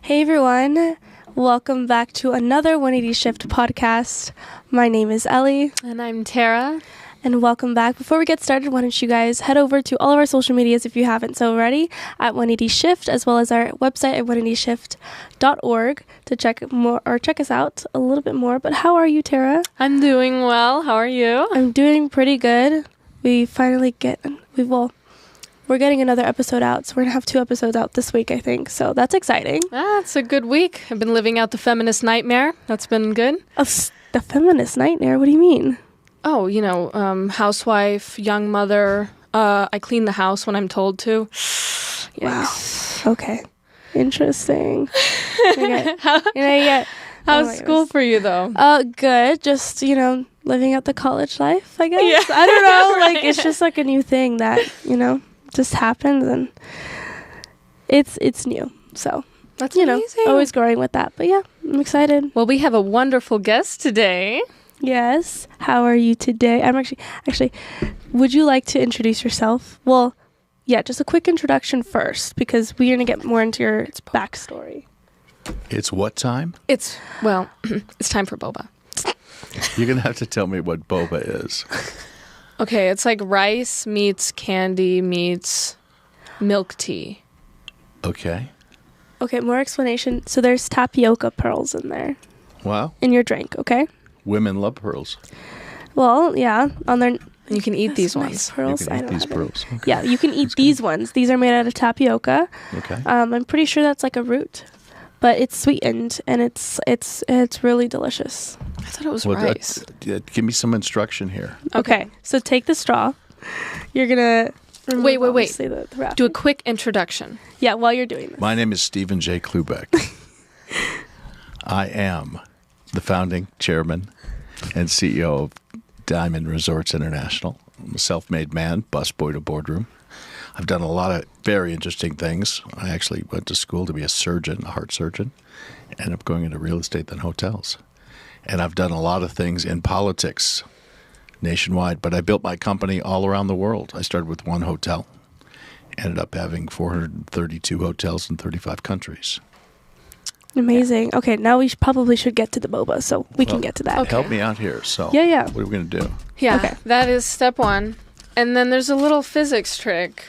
Hey everyone, welcome back to another 180 Shift podcast. My name is Ellie. And I'm Tara. And welcome back. Before we get started, why don't you guys head over to all of our social medias if you haven't so already at 180 Shift, as well as our website at 180shift.org to check more or check us out a little bit more. But how are you, Tara? I'm doing well. How are you? I'm doing pretty good. We finally we're getting another episode out, so we're going to have 2 episodes out this week, I think. So that's exciting. It's a good week. I've been living out the feminist nightmare. That's been good. The feminist nightmare? What do you mean? Oh, housewife, young mother. I clean the house when I'm told to. Yes. Wow. Okay. Interesting. How's school for you, though? Good. Just, living out the college life, I guess. Yeah. I don't know. Right. It's just like a new thing that, just happens, and it's new. So that's amazing. Always growing with that. But yeah, I'm excited. Well, we have a wonderful guest today. Yes. How are you today? I'm actually, would you like to introduce yourself? Well, yeah, just a quick introduction first, because we're going to get more into your backstory. It's what time? It's time for boba. You're going to have to tell me what boba is. Okay, it's like rice meets candy meets milk tea. Okay. Okay, more explanation. So there's tapioca pearls in there. Wow. In your drink, okay? Women love pearls. Well, yeah, on their... You can eat these ones. Nice pearls. You can eat these pearls. Okay. Yeah, you can eat these ones. These are made out of tapioca. Okay. I'm pretty sure that's like a root, but it's sweetened and it's really delicious. I thought it was rice. Give me some instruction here. Okay, so take the straw. You're gonna wait. The wrapper. Do a quick introduction. Yeah, while you're doing this. My name is Stephen J. Cloobeck. I am the founding chairman and CEO of Diamond Resorts International. I'm a self-made man, busboy to boardroom. I've done a lot of very interesting things. I actually went to school to be a surgeon, a heart surgeon, ended up going into real estate, then hotels. And I've done a lot of things in politics nationwide, but I built my company all around the world. I started with one hotel, ended up having 432 hotels in 35 countries. Amazing. Okay, now we probably should get to the boba, so we can get to that. Okay. Help me out here. So yeah. What are we going to do? Yeah, okay. That is step 1. And then there's a little physics trick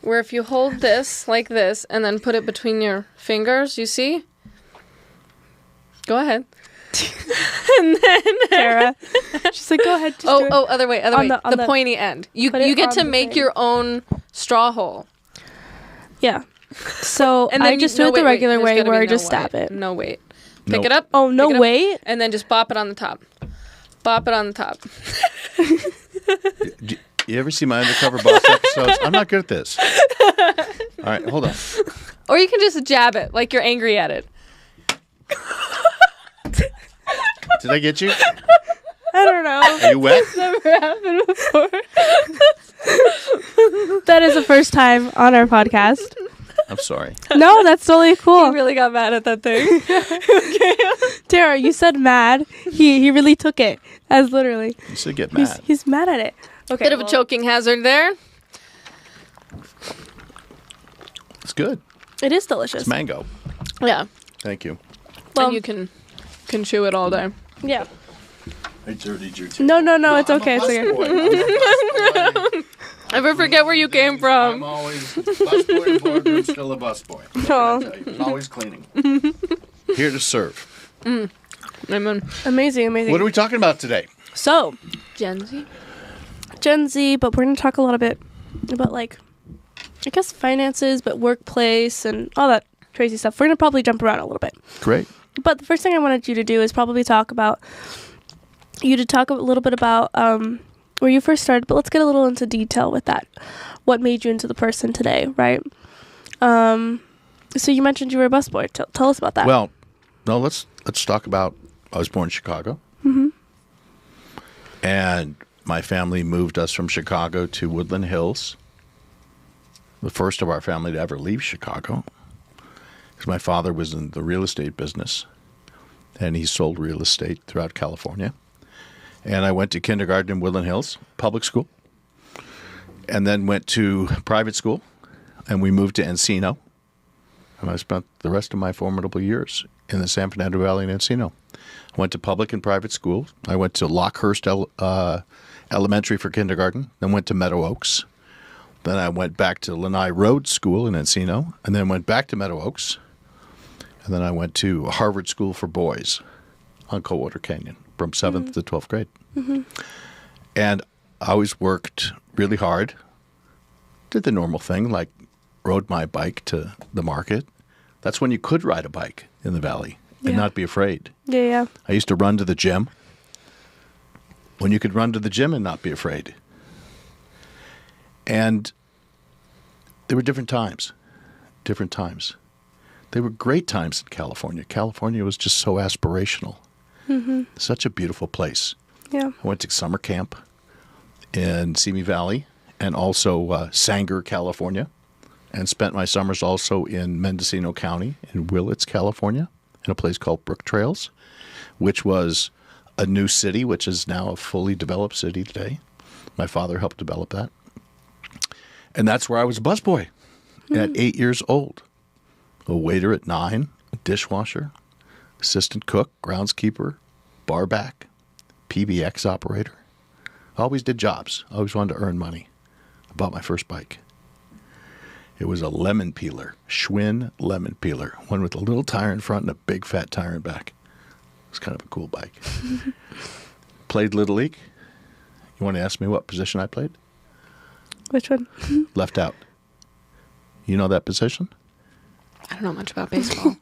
where if you hold this like this and then put it between your fingers, you see? Go ahead. And then Tara, she's like, go ahead. Other way. The pointy end. You get to make your own straw hole. Yeah. So and then I just do it the regular way where I just stab it. No wait. Pick it up. Oh, no wait. And then just bop it on the top. Bop it on the top. You ever see my Undercover Boss episodes? I'm not good at this. All right, hold on. Or you can just jab it like you're angry at it. Did I get you? I don't know. Are you wet? It's never happened before. That is the first time on our podcast. I'm sorry. No, that's totally cool. He really got mad at that thing. Okay. Tara, you said mad. He really took it as literally. You said get mad. He's mad at it. Okay. Bit of a choking hazard there. It's good. It is delicious. It's mango. Yeah. Thank you. Well, and you can chew it all day. Yeah. I dirtied your table. No, it's okay. It's okay. Never forget where you came from. I'm always busboy and boardroom, still a busboy. Oh. I'm always cleaning. Here to serve. Amen. Amazing. What are we talking about today? So, Gen Z, but we're going to talk a little bit about, I guess finances, but workplace and all that crazy stuff. We're going to probably jump around a little bit. Great. But the first thing I wanted you to do is probably talk a little bit about where you first started, but let's get a little into detail with that. What made you into the person today, right? So you mentioned you were a busboy. Tell us about that. Well, no, let's talk about, I was born in Chicago. Mm-hmm. And my family moved us from Chicago to Woodland Hills. The first of our family to ever leave Chicago. Because my father was in the real estate business. And he sold real estate throughout California. And I went to kindergarten in Woodland Hills, public school. And then went to private school. And we moved to Encino. And I spent the rest of my formidable years in the San Fernando Valley and Encino. I went to public and private school. I went to Lockhurst Elementary for kindergarten, then went to Meadow Oaks. Then I went back to Lanai Road School in Encino, and then went back to Meadow Oaks. And then I went to Harvard School for Boys on Coldwater Canyon from 7th to 12th grade. And I always worked really hard, did the normal thing, like rode my bike to the market. That's when you could ride a bike in the valley and not be afraid. Yeah. I used to run to the gym when you could run to the gym and not be afraid. And there were different times. They were great times in California. California was just so aspirational. Such a beautiful place. Yeah. I went to summer camp in Simi Valley and also Sanger, California, and spent my summers also in Mendocino County in Willits, California, in a place called Brook Trails, which was a new city, which is now a fully developed city today. My father helped develop that. And that's where I was a busboy at 8 years old. A waiter at 9, a dishwasher, assistant cook, groundskeeper, barback, PBX operator. Always did jobs. Always wanted to earn money. I bought my first bike. It was a lemon peeler, Schwinn lemon peeler, one with a little tire in front and a big fat tire in back. It was kind of a cool bike. Played Little League. You want to ask me what position I played? Which one? Left out. You know that position? I don't know much about baseball.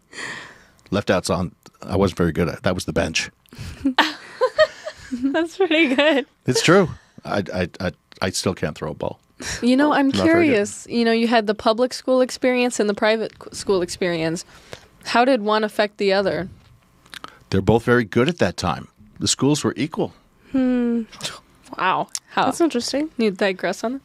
Left out's on. I wasn't very good at. That was the bench. That's pretty good. It's true. I still can't throw a ball. You know, I'm Not very good. curious. You know, you had the public school experience and the private school experience. How did one affect the other? They're both very good at that time. The schools were equal. Wow. How? That's interesting. You digress on it?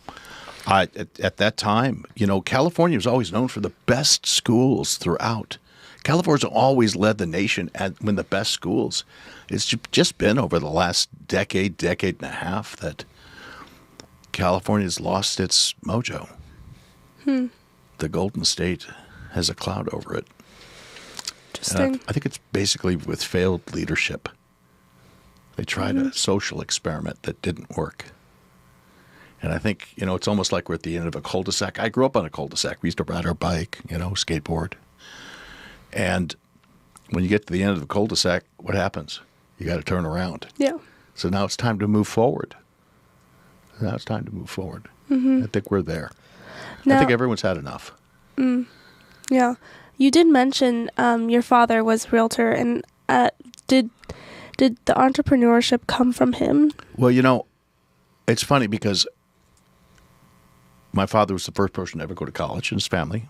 At that time, you know, California was always known for the best schools throughout. California's always led the nation with the best schools. It's just been over the last decade and a half that California's lost its mojo. The Golden State has a cloud over it. Interesting. I think it's basically with failed leadership. They tried a social experiment that didn't work. And I think, you know, it's almost like we're at the end of a cul-de-sac. I grew up on a cul-de-sac. We used to ride our bike, you know, skateboard. And when you get to the end of the cul-de-sac, what happens? You got to turn around. Yeah. So now it's time to move forward. I think we're there. Now, I think everyone's had enough. yeah. You did mention your father was realtor, and did the entrepreneurship come from him? Well, you know, it's funny because my father was the first person to ever go to college in his family.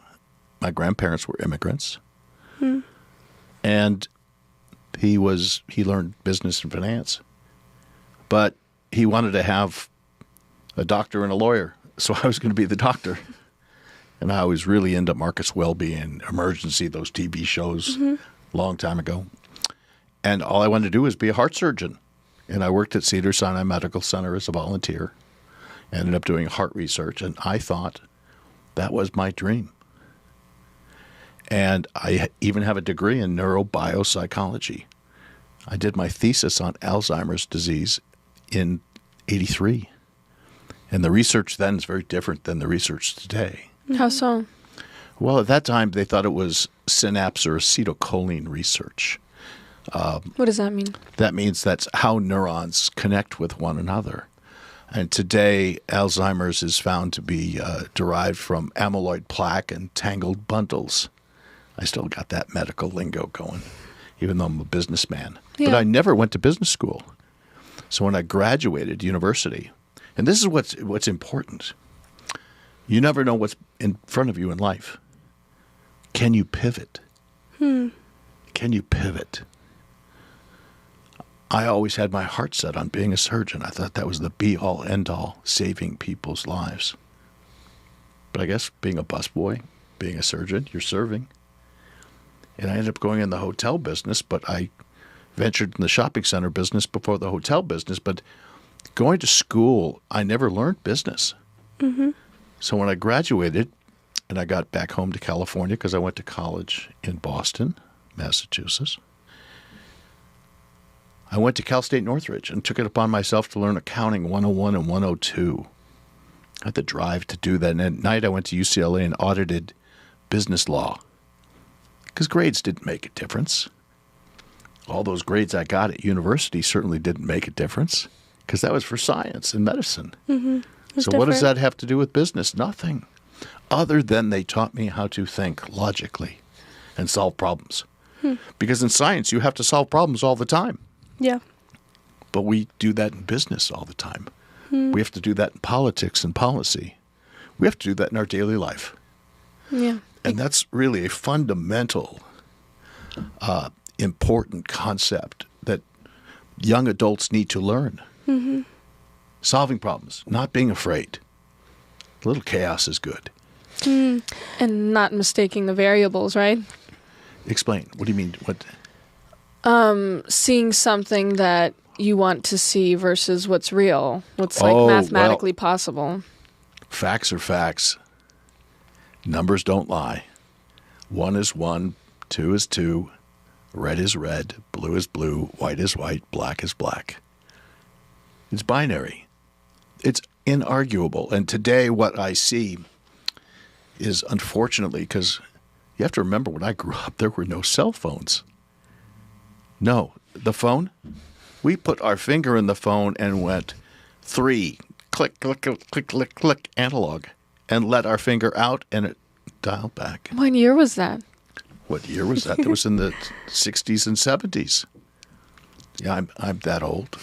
My grandparents were immigrants. And he learned business and finance. But he wanted to have a doctor and a lawyer, so I was going to be the doctor. And I was really into Marcus Welby and Emergency, those TV shows, long time ago. And all I wanted to do was be a heart surgeon. And I worked at Cedars-Sinai Medical Center as a volunteer. Ended up doing heart research, and I thought that was my dream. And I even have a degree in neurobiopsychology. I did my thesis on Alzheimer's disease in '83. And the research then is very different than the research today. How so? Well, at that time, they thought it was synapse or acetylcholine research. What does that mean? That means that's how neurons connect with one another. And today, Alzheimer's is found to be derived from amyloid plaque and tangled bundles. I still got that medical lingo going, even though I'm a businessman. Yeah. But I never went to business school. So when I graduated university, and this is what's important, you never know what's in front of you in life. Can you pivot? Can you pivot? I always had my heart set on being a surgeon. I thought that was the be-all, end-all, saving people's lives. But I guess being a busboy, being a surgeon, you're serving. And I ended up going in the hotel business, but I ventured in the shopping center business before the hotel business. But going to school, I never learned business. So when I graduated, and I got back home to California because I went to college in Boston, Massachusetts. I went to Cal State Northridge and took it upon myself to learn accounting 101 and 102. I had to drive to do that. And at night I went to UCLA and audited business law because grades didn't make a difference. All those grades I got at university certainly didn't make a difference because that was for science and medicine. Mm-hmm. So what does that have to do with business? Nothing. Other than they taught me how to think logically and solve problems. Because in science, you have to solve problems all the time. Yeah. But we do that in business all the time. We have to do that in politics and policy. We have to do that in our daily life. Yeah. And that's really a fundamental, important concept that young adults need to learn. Mm-hmm. Solving problems, not being afraid. A little chaos is good. And not mistaking the variables, right? Explain. What do you mean? What? Seeing something that you want to see versus what's real, what's like mathematically possible. Facts are facts. Numbers don't lie. 1 is 1, 2 is 2, red is red, blue is blue, white is white, black is black. It's binary. It's inarguable. And today what I see is, unfortunately, because you have to remember when I grew up, there were no cell phones. No. The phone? We put our finger in the phone and went 3, click, click, click, click, click, click, analog, and let our finger out and it dialed back. What year was that? What year was that? That was in the 60s and 70s. Yeah, I'm that old.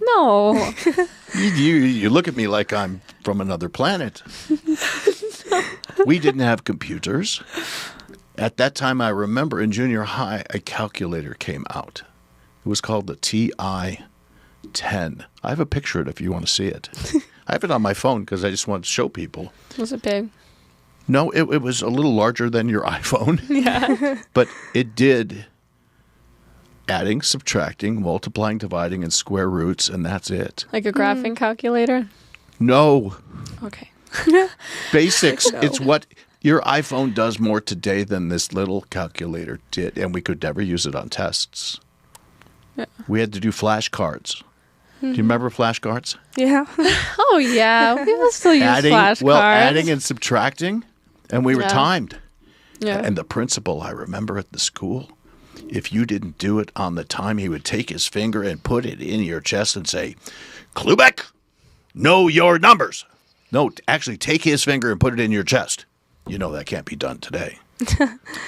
No. You look at me like I'm from another planet. We didn't have computers. At that time, I remember in junior high, a calculator came out. It was called the TI-10. I have a picture of it if you want to see it. I have it on my phone because I just want to show people. Was it big? No, it was a little larger than your iPhone. Yeah. But it did adding, subtracting, multiplying, dividing, and square roots, and that's it. Like a graphing calculator? No. Okay. Basics. No. It's what your iPhone does more today than this little calculator did, and we could never use it on tests. Yeah. We had to do flashcards. Do you remember flashcards? Yeah. Oh, yeah. People still use flashcards. Well, adding and subtracting, and we were timed. Yeah. And the principal, I remember at the school, if you didn't do it on the time, he would take his finger and put it in your chest and say, Cloobeck, know your numbers. No, actually take his finger and put it in your chest. You know that can't be done today.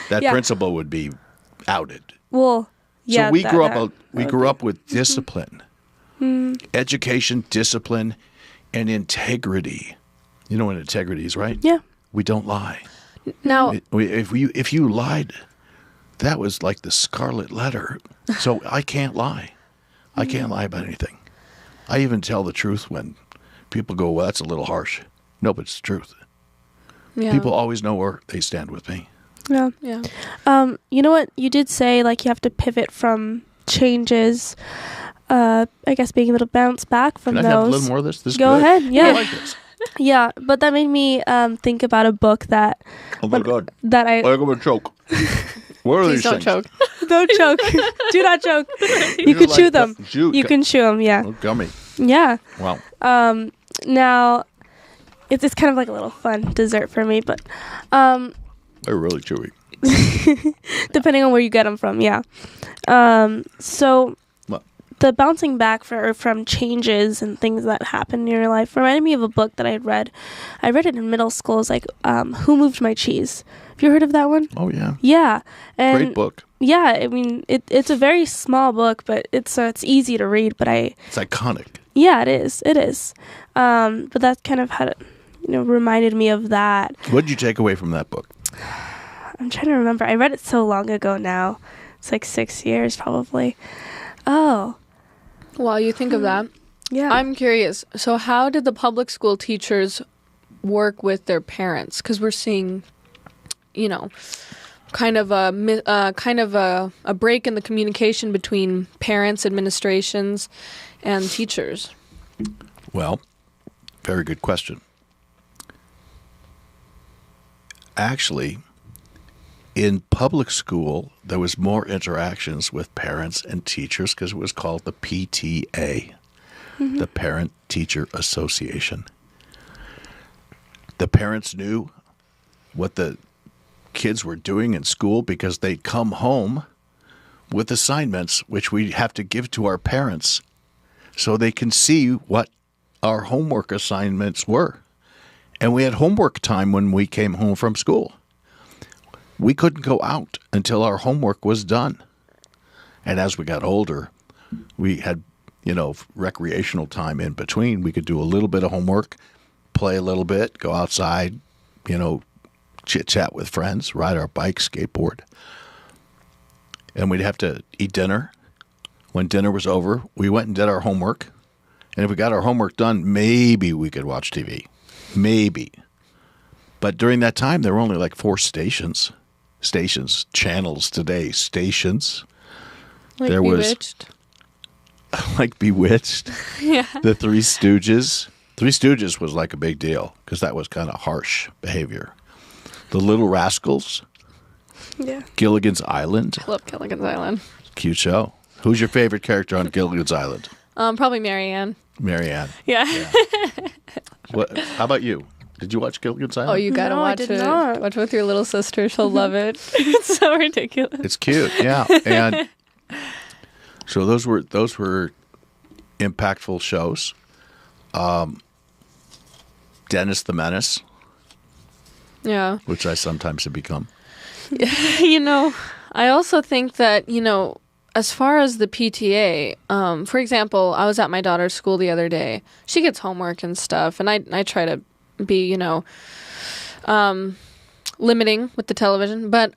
That principal would be outed. Well, yeah. So we grew up with discipline, education, discipline, and integrity. You know what integrity is, right? Yeah. We don't lie. Now, If you lied, that was like the scarlet letter. So I can't lie. I can't lie about anything. I even tell the truth when people go, well, that's a little harsh. No, but it's the truth. yeah. People always know where they stand with me. Yeah. Yeah. You know what? You did say, like, you have to pivot from changes. I guess being able to bounce back from Can those. I have a little more of this? This is Go good. ahead. Yeah. I like this. Yeah. But that made me think about a book that Oh, my God. that I I'm going to choke. What are Please these don't things? choke. don't choke. Do not choke. You You're could like chew them. You Gu- can chew them. Yeah. Oh, gummy. Yeah. Wow. Now, it's kind of like a little fun dessert for me, but They're really chewy. depending on where you get them from, yeah. So What? the bouncing back from changes and things that happen in your life reminded me of a book that I had read. I read it in middle school. It's like Who Moved My Cheese? Have you heard of that one? Oh, yeah. Yeah. And Great book. yeah, I mean, it's a very small book, but it's easy to read. But It's iconic. yeah, it is. It is. But that kind of had, reminded me of that. What did you take away from that book? I'm trying to remember. I read it so long ago now. It's like 6 years probably. Oh, While you think of that, yeah. I'm curious. So how did the public school teachers work with their parents? Because we're seeing, kind of a break in the communication between parents, administrations, and teachers. Well, very good question. actually, in public school, there was more interactions with parents and teachers because it was called the PTA, the Parent Teacher Association. The parents knew what the kids were doing in school because they'd come home with assignments which we have to give to our parents so they can see what our homework assignments were. And we had homework time when we came home from school. We couldn't go out until our homework was done. And as we got older, we had, recreational time in between. We could do a little bit of homework, play a little bit, go outside, chit-chat with friends, ride our bike, skateboard. And we'd have to eat dinner. When dinner was over, we went and did our homework. And if we got our homework done, maybe we could watch TV. Maybe. But during that time, there were only like 4 stations. Channels today, stations. Like there Bewitched. Like Bewitched. Yeah. The Three Stooges. Three Stooges was like a big deal because that was kind of harsh behavior. The Little Rascals. Yeah. Gilligan's Island. I love Gilligan's Island. Cute show. Who's your favorite character on Gilligan's Island? Probably Marianne. Marianne. Yeah. How about you? Did you watch Gilligan's Island? Oh, you gotta No, I watch did it. not. Watch it with your little sister. She'll love it. It's so ridiculous. It's cute, yeah. And so those were impactful shows. Dennis the Menace, Yeah. which I sometimes have become. I also think that, as far as the PTA, for example, I was at my daughter's school the other day. She gets homework and stuff, and I try to be, limiting with the television. But,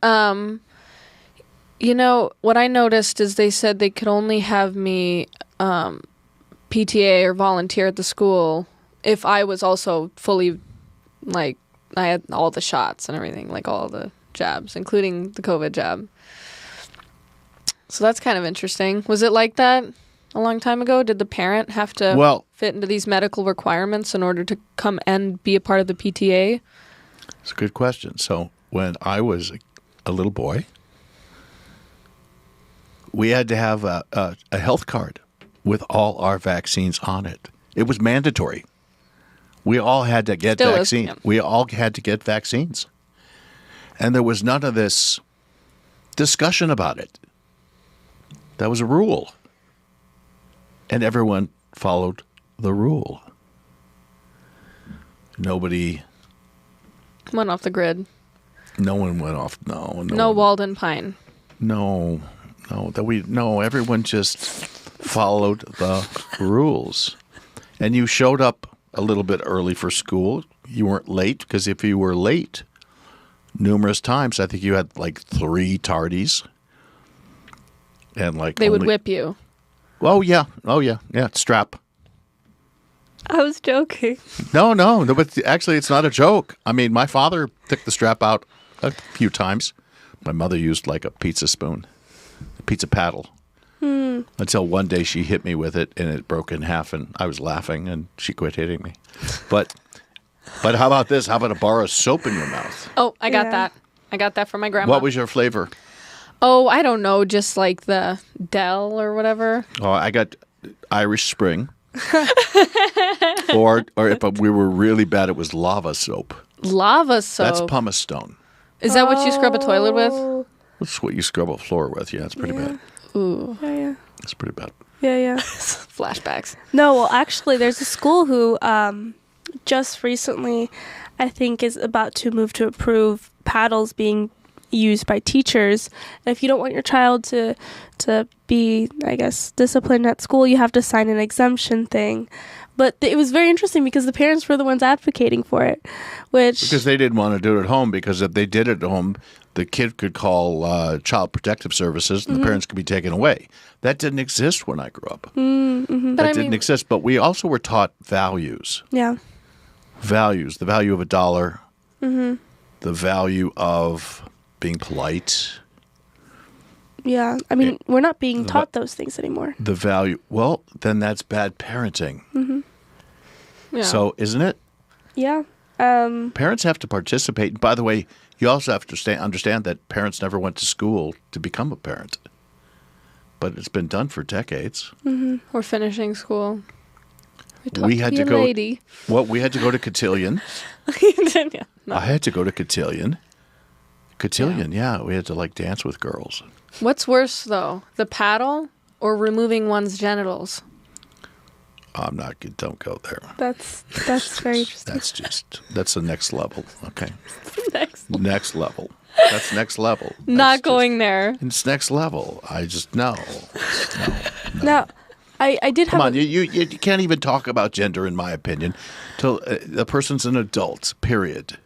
what I noticed is they said they could only have me PTA or volunteer at the school if I was also fully, I had all the shots and everything, like all the jabs, including the COVID jab. So that's kind of interesting. Was it like that a long time ago? Did the parent have to fit into these medical requirements in order to come and be a part of the PTA? It's a good question. So when I was a little boy, we had to have a health card with all our vaccines on it. It was mandatory. We all had to get vaccines. We all had to get vaccines. And there was none of this discussion about it. That was a rule. And everyone followed the rule. Nobody went off the grid. No one went off. No Walden Pine. No. Everyone just followed the rules. And you showed up a little bit early for school. You weren't late, because if you were late numerous times, I think you had like 3 tardies. And they would whip you. Oh yeah, strap. I was joking. No, but actually it's not a joke. I mean, my father took the strap out a few times. My mother used like a pizza spoon, a pizza paddle. Until one day she hit me with it and it broke in half, and I was laughing and she quit hitting me. But how about this? How about a bar of soap in your mouth? Oh, I got that. I got that from my grandma. What was your flavor? Oh, I don't know, just like the Dell or whatever. Oh, I got Irish Spring. or if we were really bad, it was lava soap. Lava soap? That's pumice stone. Is that what you scrub a toilet with? That's what you scrub a floor with. Yeah, it's pretty bad. Ooh. Yeah. It's pretty bad. Yeah. Flashbacks. No, well, actually, there's a school who just recently, I think, is about to move to approve paddles being used by teachers. And if you don't want your child to be, I guess, disciplined at school, you have to sign an exemption thing. But it was very interesting because the parents were the ones advocating for it, because they didn't want to do it at home, because if they did it at home, the kid could call Child Protective Services and the parents could be taken away. That didn't exist when I grew up. That didn't exist. But we also were taught values. Yeah. Values. The value of $1. The value of being polite. Yeah. I mean, we're not being taught those things anymore. The value. Well, then that's bad parenting. Yeah. So, isn't it? Yeah. Parents have to participate. By the way, You also have to understand that parents never went to school to become a parent. But it's been done for decades. We're finishing school. We had to go. Lady. Well, we had to go to cotillion. Yeah, no. I had to go to cotillion. Cotillion, yeah. We had to like dance with girls. What's worse though, the paddle or removing one's genitals? I'm not. Don't go there. That's very interesting. That's the next level. Okay. Next. Level. That's next level. Not going there. It's next level. I just no. Now, I did Come have. on, you can't even talk about gender, in my opinion, till the person's an adult. Period.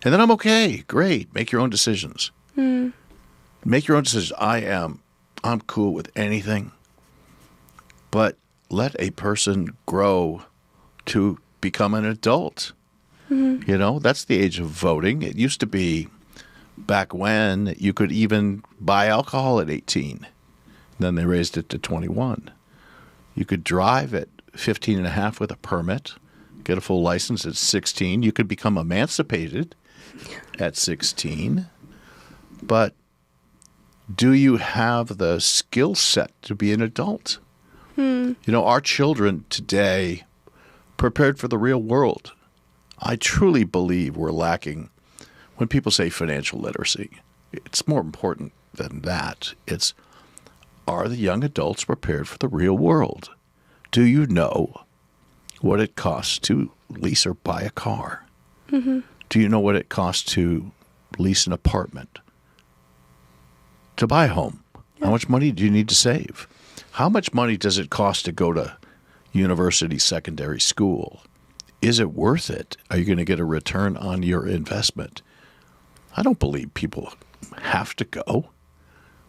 And then I'm okay. Great. Make your own decisions. Make your own decisions. I'm cool with anything, but let a person grow to become an adult. You know, that's the age of voting. It used to be back when you could even buy alcohol at 18. Then they raised it to 21. You could drive at 15 and a half with a permit, get a full license at 16. You could become emancipated at 16. But do you have the skill set to be an adult? You know, our children today prepared for the real world. I truly believe we're lacking. When people say financial literacy, it's more important than that. It's, are the young adults prepared for the real world? Do you know what it costs to lease or buy a car? Do you know what it costs to lease an apartment? To buy a home? How much money do you need to save? How much money does it cost to go to university, secondary school? Is it worth it? Are you going to get a return on your investment? I don't believe people have to go.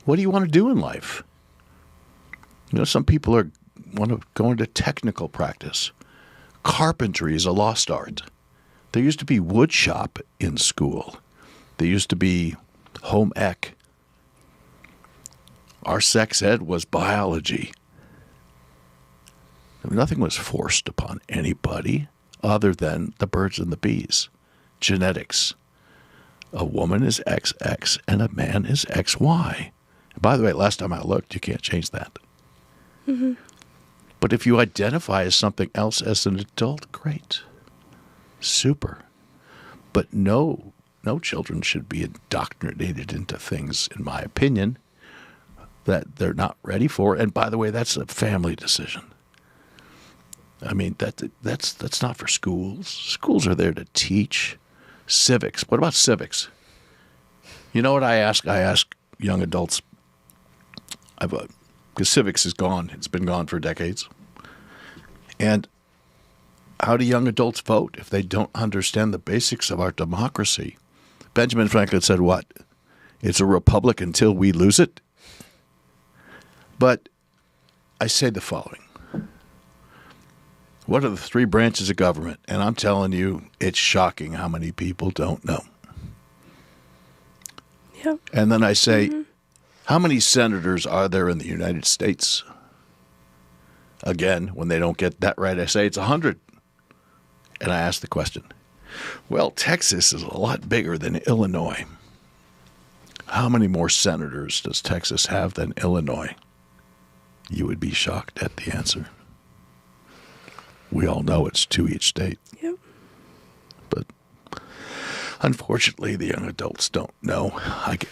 What do you want to do in life? You know, some people want to go into technical practice. Carpentry is a lost art. There used to be wood shop in school. There used to be home ec. Our sex ed was biology. Nothing was forced upon anybody other than the birds and the bees. Genetics. A woman is XX and a man is XY. By the way, last time I looked, you can't change that. But if you identify as something else as an adult, great. Super. But no children should be indoctrinated into things, in my opinion, that they're not ready for. And by the way, that's a family decision. I mean, that's not for schools. Schools are there to teach. Civics. What about civics? You know what I ask? I ask young adults. Because civics is gone. It's been gone for decades. And how do young adults vote if they don't understand the basics of our democracy? Benjamin Franklin said what? It's a republic until we lose it. But I say the following. What are the three branches of government? And I'm telling you, it's shocking how many people don't know. Yep. And then I say, how many senators are there in the United States? Again, when they don't get that right, I say it's 100. And I ask the question, well, Texas is a lot bigger than Illinois. How many more senators does Texas have than Illinois? You would be shocked at the answer. We all know it's 2 each state. Yep. But unfortunately, the young adults don't know.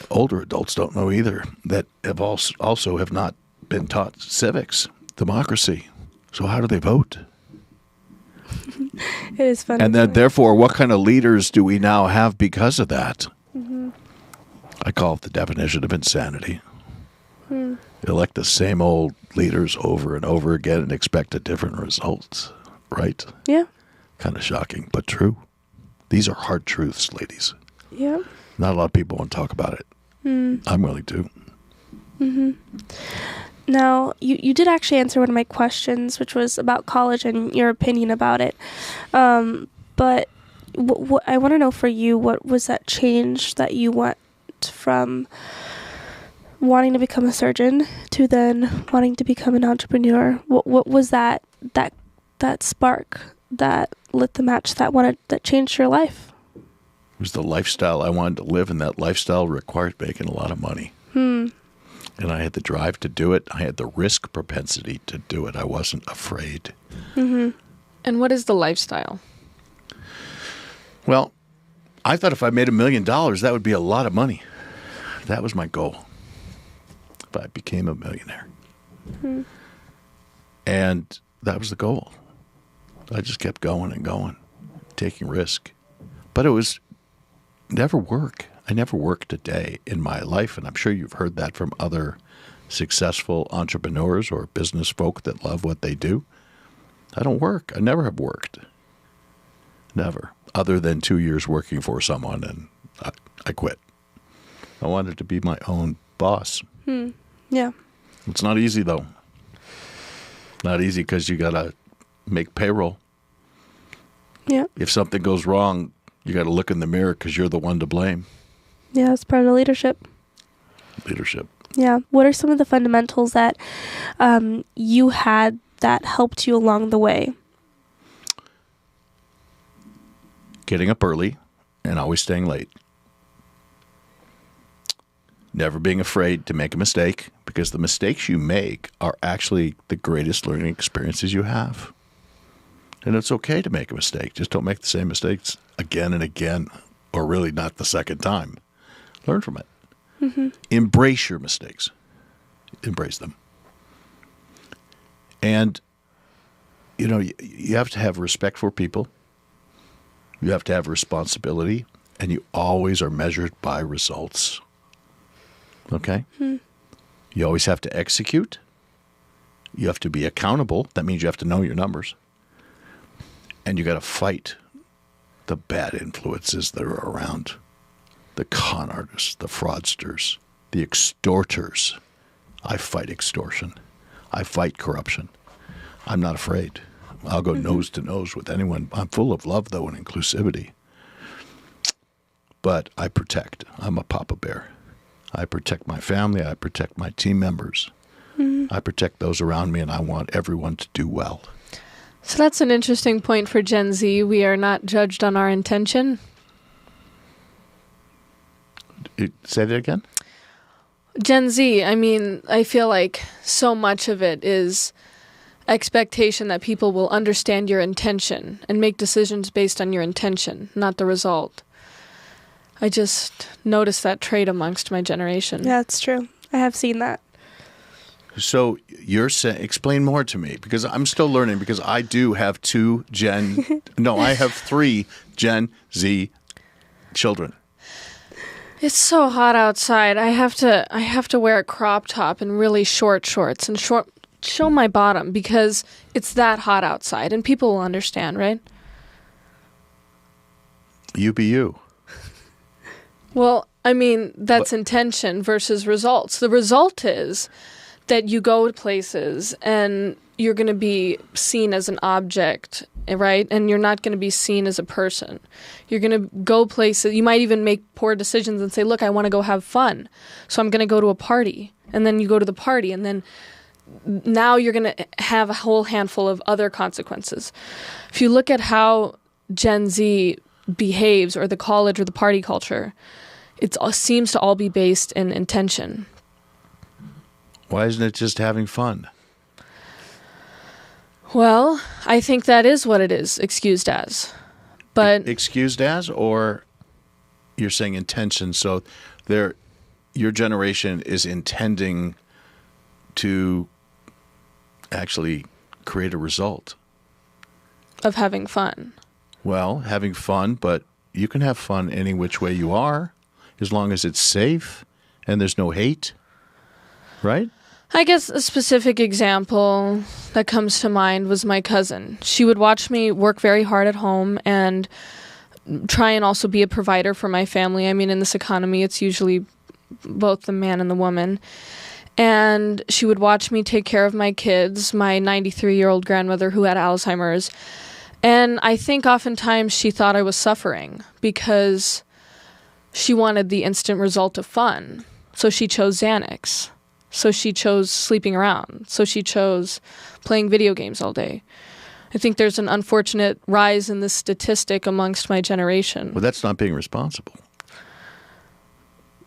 Older adults don't know either, that have also have not been taught civics, democracy. So how do they vote? It is funny. And then, therefore, what kind of leaders do we now have because of that? I call it the definition of insanity. Elect the same old leaders over and over again and expect a different result, right? Yeah. Kind of shocking, but true. These are hard truths, ladies. Yeah. Not a lot of people want to talk about it. I'm willing to. Now, you did actually answer one of my questions, which was about college and your opinion about it. But I want to know for you, what was that change that you went from wanting to become a surgeon to then wanting to become an entrepreneur? What was that spark that lit the match that changed your life? It was the lifestyle I wanted to live, and that lifestyle required making a lot of money. And I had the drive to do it. I had the risk propensity to do it. I wasn't afraid. And what is the lifestyle? Well, I thought if I made $1 million, that would be a lot of money. That was my goal. If I became a millionaire. And that was the goal. I just kept going and going, taking risk. But it was never work. I never worked a day in my life, and I'm sure you've heard that from other successful entrepreneurs or business folk that love what they do. I don't work. I never have worked. Never. Other than 2 years working for someone, and I quit. I wanted to be my own boss. Yeah. It's not easy, though. Not easy because you got to make payroll. Yeah. If something goes wrong, you got to look in the mirror because you're the one to blame. Yeah, it's part of leadership. Leadership. Yeah. What are some of the fundamentals that you had that helped you along the way? Getting up early and always staying late. Never being afraid to make a mistake, because the mistakes you make are actually the greatest learning experiences you have. And it's okay to make a mistake. Just don't make the same mistakes again and again, or really not the second time. Learn from it. Embrace your mistakes. Embrace them. And, you know, you have to have respect for people. You have to have responsibility. And you always are measured by results. Okay? You always have to execute. You have to be accountable. That means you have to know your numbers. And you got to fight the bad influences that are around. The con artists, the fraudsters, the extorters. I fight extortion. I fight corruption. I'm not afraid. I'll go nose to nose with anyone. I'm full of love, though, and inclusivity. But I protect. I'm a Papa Bear. I protect my family. I protect my team members. I protect those around me, and I want everyone to do well. So that's an interesting point for Gen Z. We are not judged on our intention. Say that again? Gen Z, I mean, I feel like so much of it is expectation that people will understand your intention and make decisions based on your intention, not the result. I just noticed that trait amongst my generation. Yeah, it's true. I have seen that. So you're saying, explain more to me, because I'm still learning, because I do have I have 3 Gen Z children. It's so hot outside. I have to wear a crop top and really short shorts and show my bottom because it's that hot outside and people will understand, right? You be you. Well, I mean, that's intention versus results. The result is that you go to places and you're going to be seen as an object, right? And you're not going to be seen as a person. You're going to go places. You might even make poor decisions and say, look, I want to go have fun. So I'm going to go to a party. And then you go to the party. And then now you're going to have a whole handful of other consequences. If you look at how Gen Z behaves, or the college or the party culture, it seems to all be based in intention. Why isn't it just having fun? Well, I think that is what it is excused as. But excused as, or you're saying intention, so your generation is intending to actually create a result of having fun. Well, having fun, but you can have fun any which way you are, as long as it's safe and there's no hate, right? I guess a specific example that comes to mind was my cousin. She would watch me work very hard at home and try and also be a provider for my family. I mean, in this economy, it's usually both the man and the woman. And she would watch me take care of my kids, my 93-year-old grandmother who had Alzheimer's. And I think oftentimes she thought I was suffering because she wanted the instant result of fun. So she chose Xanax. So she chose sleeping around. So she chose playing video games all day. I think there's an unfortunate rise in this statistic amongst my generation. Well, that's not being responsible.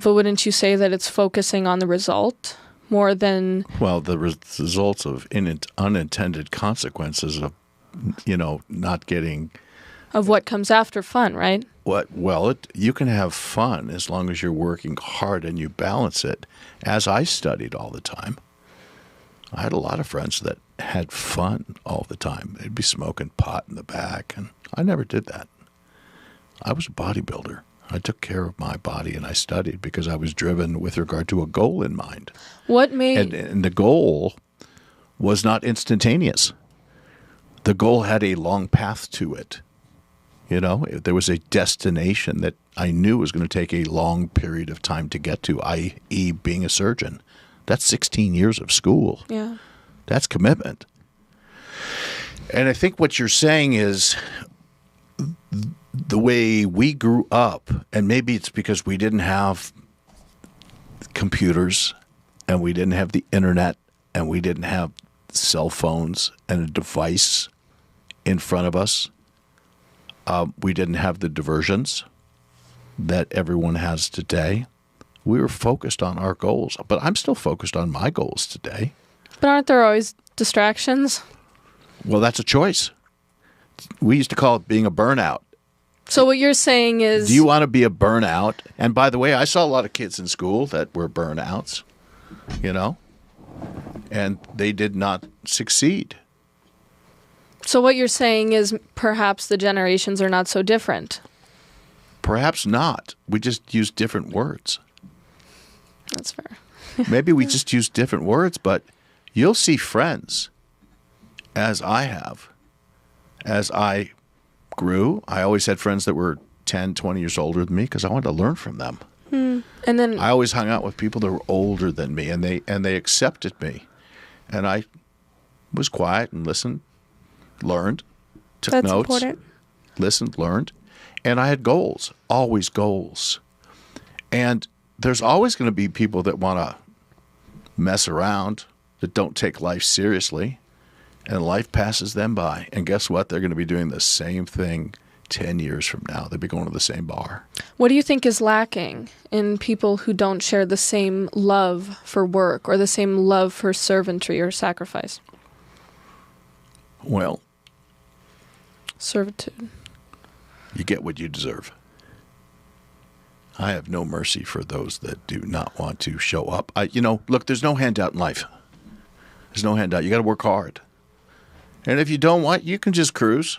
But wouldn't you say that it's focusing on the result more than... Well, the results of unintended consequences of, not getting... Of what comes after fun, right? You can have fun as long as you're working hard and you balance it. As I studied all the time, I had a lot of friends that had fun all the time. They'd be smoking pot in the back, and I never did that. I was a bodybuilder. I took care of my body, and I studied because I was driven with regard to a goal in mind. What made... And the goal was not instantaneous. The goal had a long path to it. There was a destination that I knew was going to take a long period of time to get to, i.e. being a surgeon. That's 16 years of school. Yeah. That's commitment. And I think what you're saying is the way we grew up, and maybe it's because we didn't have computers and we didn't have the internet and we didn't have cell phones and a device in front of us. We didn't have the diversions that everyone has today. We were focused on our goals, but I'm still focused on my goals today. But aren't there always distractions? Well, that's a choice. We used to call it being a burnout. So what you're saying is... Do you want to be a burnout? And by the way, I saw a lot of kids in school that were burnouts, and they did not succeed. So what you're saying is perhaps the generations are not so different. Perhaps not. We just use different words. That's fair. Maybe we just use different words, but you'll see friends, as I have. As I grew, I always had friends that were 10, 20 years older than me because I wanted to learn from them. And then I always hung out with people that were older than me, and they accepted me. And I was quiet and listened. Learned, took That's notes, important. Listened, learned, and I had goals, always goals. And there's always going to be people that want to mess around, that don't take life seriously, and life passes them by. And guess what? They're going to be doing the same thing 10 years from now. They'll be going to the same bar. what do you think is lacking in people who don't share the same love for work or the same love for servantry or sacrifice? Well, Servitude. you get what you deserve. I have no mercy for those that do not want to show up. Look, there's no handout in life. There's no handout. You got to work hard. And if you don't want, you can just cruise.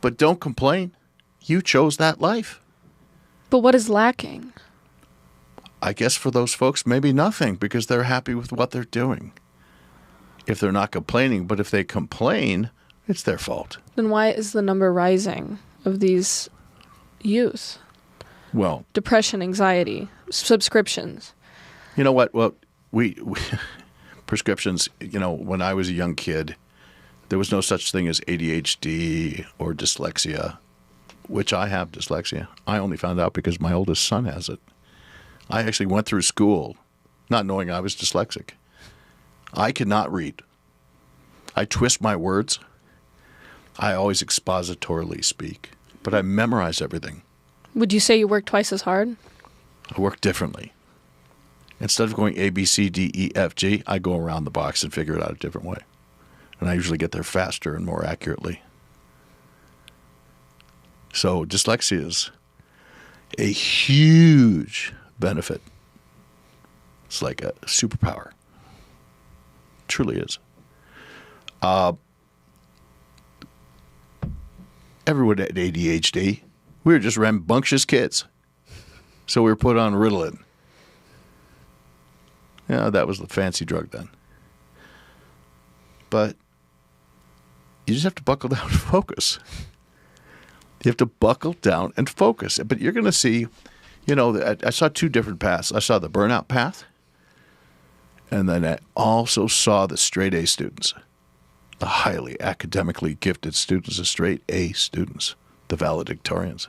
But don't complain. You chose that life. But what is lacking? I guess for those folks, maybe nothing, because they're happy with what they're doing. If they're not complaining, but if they complain, it's their fault. Then why is the number rising of these youth? Well, Depression, anxiety, subscriptions. you know what? Well, we prescriptions, when I was a young kid, there was no such thing as ADHD or dyslexia, which I have dyslexia. I only found out because my oldest son has it. I actually went through school not knowing I was dyslexic. I cannot read. I twist my words. I always expositorily speak, but I memorize everything. Would you say you work twice as hard? I work differently. Instead of going A, B, C, D, E, F, G, I go around the box and figure it out a different way. And I usually get there faster and more accurately. So dyslexia is a huge benefit. It's like a superpower. It truly is. Everyone had ADHD. We were just rambunctious kids. So we were put on Ritalin. Yeah, that was the fancy drug then. But you just have to buckle down and focus. You have to buckle down and focus. But you're going to see, I saw two different paths. I saw the burnout path, and then I also saw the straight A students, the highly academically gifted students, the straight A students, the valedictorians.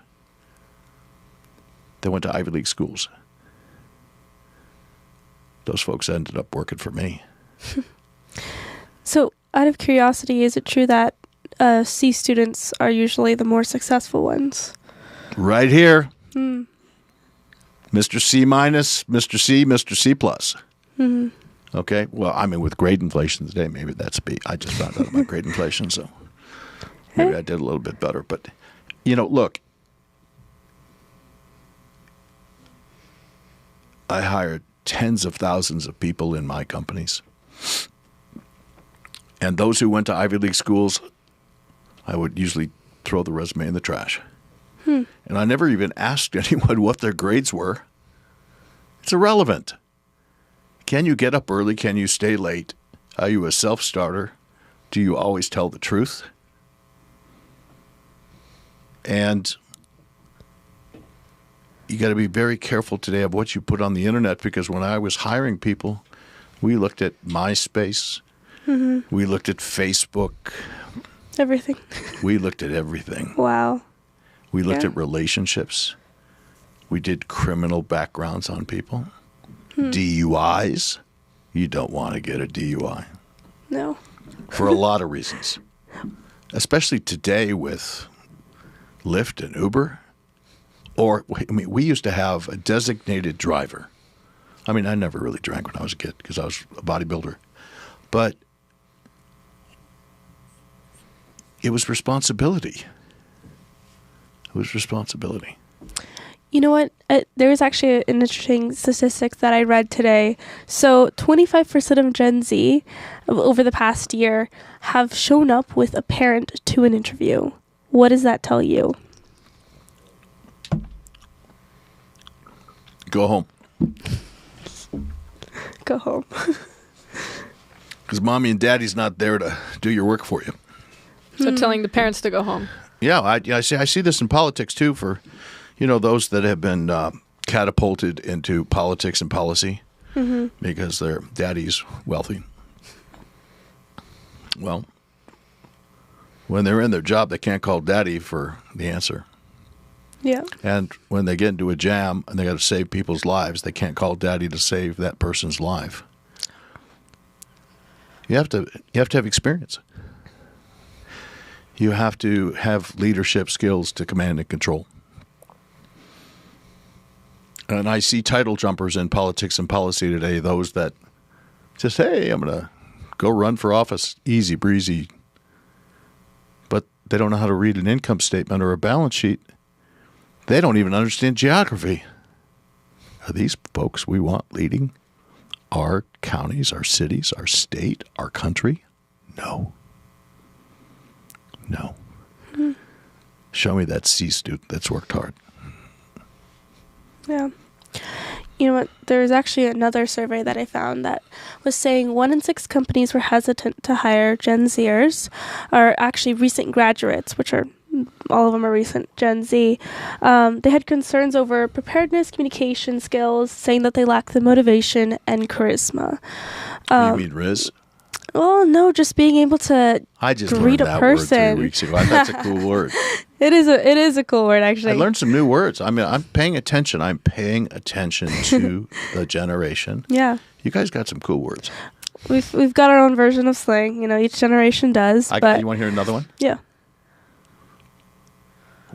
They went to Ivy League schools. Those folks ended up working for me. So, out of curiosity, is it true that C students are usually the more successful ones? Right here. Mr. C minus, Mr. C, Mr. C plus. Okay. Well, I mean, with grade inflation today, maybe that's B. I just found out about grade inflation, so maybe I did a little bit better. But, look, I hired tens of thousands of people in my companies. And those who went to Ivy League schools, I would usually throw the resume in the trash. And I never even asked anyone what their grades were. It's irrelevant. Can you get up early? Can you stay late? Are you a self-starter? Do you always tell the truth? And you got to be very careful today of what you put on the internet, because when I was hiring people, we looked at MySpace, we looked at Facebook, Everything. we looked at everything. Wow. We looked at relationships. We did criminal backgrounds on people. DUIs. You don't want to get a DUI. No. For a lot of reasons. Especially today with Lyft and Uber. Or, we used to have a designated driver. I mean, I never really drank when I was a kid because I was a bodybuilder. But it was responsibility. It was responsibility. You know what? There was actually an interesting statistic that I read today. So 25% of Gen Z over the past year have shown up with a parent to an interview. What does that tell you? Go home. Go home. Because mommy and daddy's not there to do your work for you. So telling the parents to go home. Yeah, I see this in politics too. For those that have been catapulted into politics and policy because their daddy's wealthy. Well, when they're in their job, they can't call daddy for the answer. Yeah. And when they get into a jam and they got to save people's lives, they can't call daddy to save that person's life. You have to have experience. You have to have leadership skills to command and control. And I see title jumpers in politics and policy today, those that just, hey, I'm going to go run for office, easy breezy. But they don't know how to read an income statement or a balance sheet. They don't even understand geography. Are these folks we want leading our counties, our cities, our state, our country? No. No. Show me that C student that's worked hard. Yeah. You know what? There was actually another survey that I found that was saying 1 in 6 companies were hesitant to hire Gen Zers, or actually recent graduates, which are all of them are recent Gen Z. They had concerns over preparedness, communication skills, saying that they lack the motivation and charisma. You mean Riz? Well, no, just being able to I just greet learned a that person. word 3 weeks ago. That's a cool word. It is a cool word, actually. I learned some new words. I mean, I'm paying attention. I'm paying attention to the generation. Yeah. You guys got some cool words. We've got our own version of slang. Each generation does. But You want to hear another one? yeah.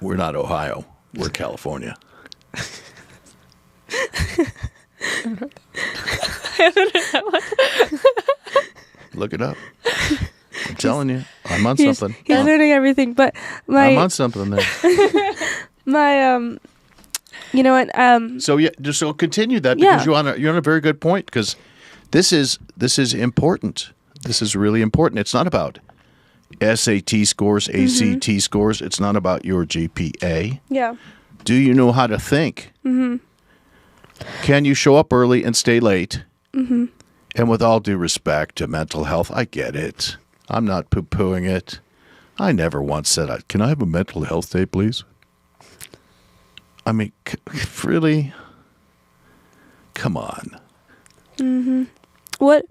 We're not Ohio. We're California. Look it up. I'm telling you. I'm on something. He's learning everything, but I'm on something there. you know what? So continue that, because you're on a very good point, because this is important. This is really important. It's not about SAT scores, ACT scores. It's not about your GPA. Yeah. Do you know how to think? Mm-hmm. Can you show up early and stay late? Mm-hmm. And with all due respect to mental health, I get it. I'm not poo-pooing it. I never once said, can I have a mental health day, please? I mean, really? Come on. Mm-hmm. What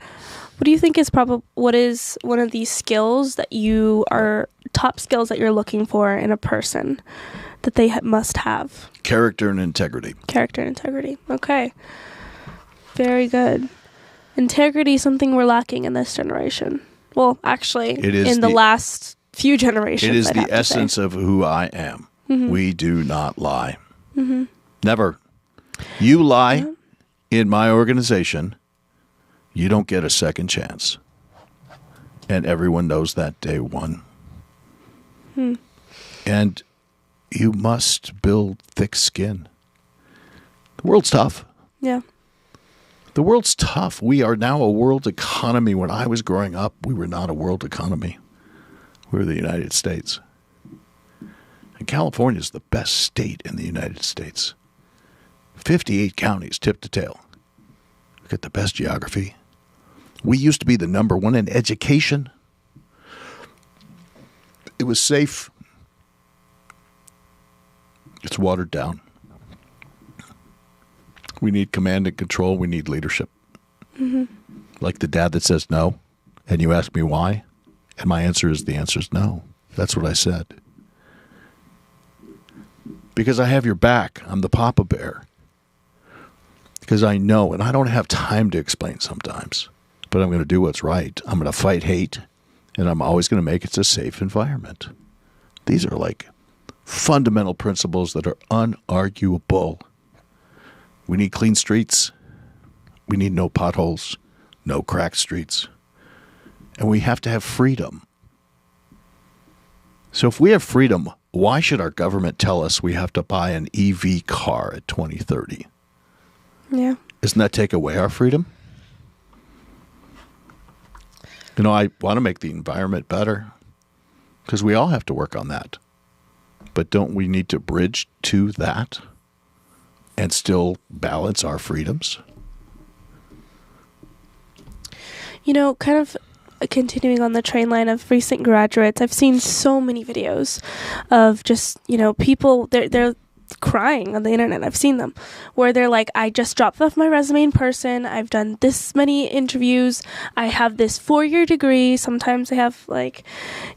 do you think is what is one of these skills that top skills that you're looking for in a person that they must have? Character and integrity. Character and integrity. Okay. Very good. Integrity is something we're lacking in this generation. Well, actually, It is in the last few generations. It is I'd the have to say. essence of who I am. We do not lie. Never. You lie in my organization, you don't get a second chance. And everyone knows that day one. And you must build thick skin. The world's tough. Yeah. The world's tough. We are now a world economy. When I was growing up, we were not a world economy. We were the United States. And California is the best state in the United States. 58 counties, tip to tail. Look at the best geography. We used to be the number one in education. It was safe. It's watered down. We need command and control. We need leadership. Like the dad that says no, and you ask me why, and my answer is the answer is no. That's what I said. Because I have your back. I'm the Papa Bear. Because I know, and I don't have time to explain sometimes, but I'm going to do what's right. I'm going to fight hate, and I'm always going to make it a safe environment. These are like fundamental principles that are unarguable. We need clean streets. We need no potholes, no cracked streets. And we have to have freedom. So if we have freedom, why should our government tell us we have to buy an EV car at 2030? Yeah. Doesn't that take away our freedom? You know, I want to make the environment better because we all have to work on that. But don't we need to bridge to that and still balance our freedoms? You know, kind of continuing on the train line of recent graduates, I've seen so many videos of just, you know, people, they're crying on the internet. I've seen them where they're like, I just dropped off my resume in person. I've done this many interviews. I have this 4-year degree. Sometimes they have like,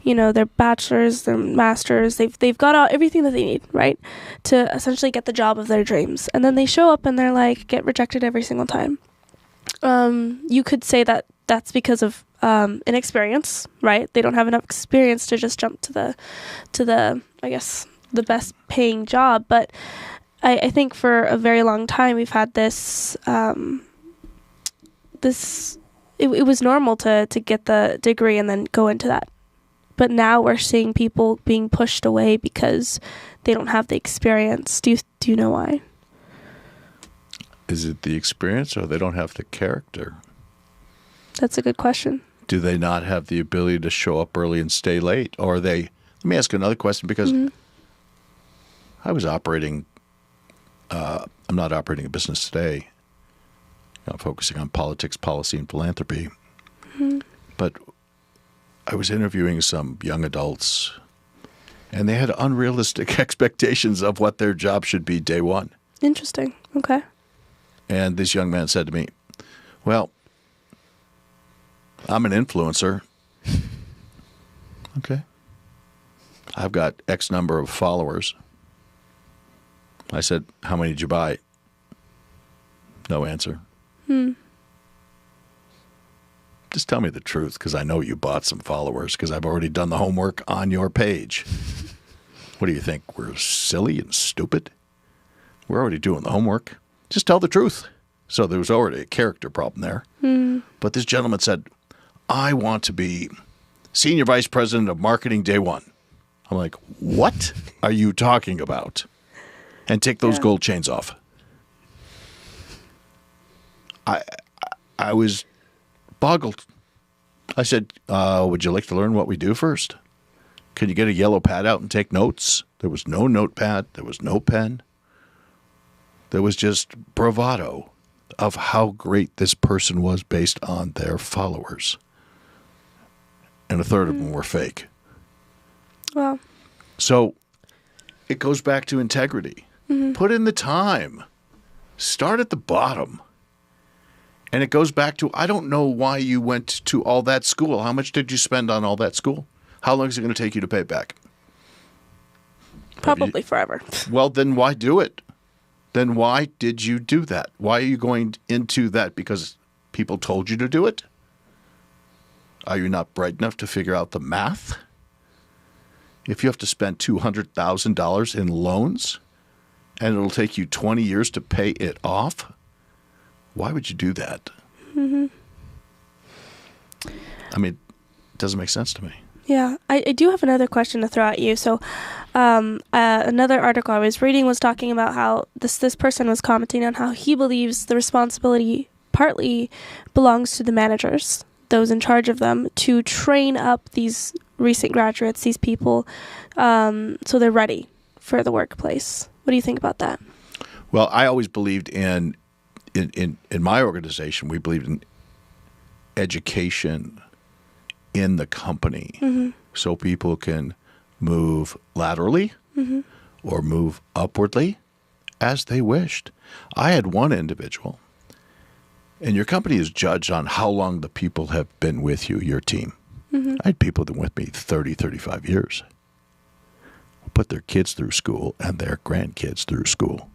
you know, their bachelor's, their master's. They've got everything that they need, right, to essentially get the job of their dreams. And then they show up and they're like, get rejected every single time. You could say that that's because of inexperience, right? They don't have enough experience to just jump to the I guess the best paying job. But I think for a very long time we've had this it was normal to get the degree and then go into that. But now we're seeing people being pushed away because they don't have the experience. Do you know why? Is it the experience or they don't have the character? That's a good question. Do they not have the ability to show up early and stay late? Or let me ask you another question, because I was operating, I'm not operating a business today. I'm focusing on politics, policy, and philanthropy. But I was interviewing some young adults, and they had unrealistic expectations of what their job should be day one. Interesting. Okay. And this young man said to me, well, I'm an influencer. Okay. I've got X number of followers. I said, how many did you buy? No answer. Just tell me the truth, because I know you bought some followers, because I've already done the homework on your page. What do you think? We're silly and stupid? We're already doing the homework. Just tell the truth. So there was already a character problem there. But this gentleman said, I want to be Senior Vice President of Marketing day one. I'm like, what are you talking about? And take those gold chains off. I was boggled. I said, would you like to learn what we do first? Can you get a yellow pad out and take notes? There was no notepad. There was no pen. There was just bravado of how great this person was based on their followers. And a third of them were fake. Well, so it goes back to integrity. Put in the time. Start at the bottom. And it goes back to, I don't know why you went to all that school. How much did you spend on all that school? How long is it going to take you to pay it back? probably forever. Well, then why do it? Then why did you do that? Why are you going into that? Because people told you to do it? Are you not bright enough to figure out the math? if you have to spend $200,000 in loans and it'll take you 20 years to pay it off, why would you do that? Mm-hmm. I mean, it doesn't make sense to me. Yeah, I do have another question to throw at you. So, another article I was reading was talking about how this person was commenting on how he believes the responsibility partly belongs to the managers, those in charge of them, to train up these recent graduates, these people, so they're ready for the workplace. What do you think about that? Well, I always believed in my organization, we believed in education in the company, mm-hmm. so people can move laterally mm-hmm. or move upwardly as they wished. I had one individual, and your company is judged on how long the people have been with you, your team. Mm-hmm. I had people that were with me 30, 35 years. Put their kids through school and their grandkids through school.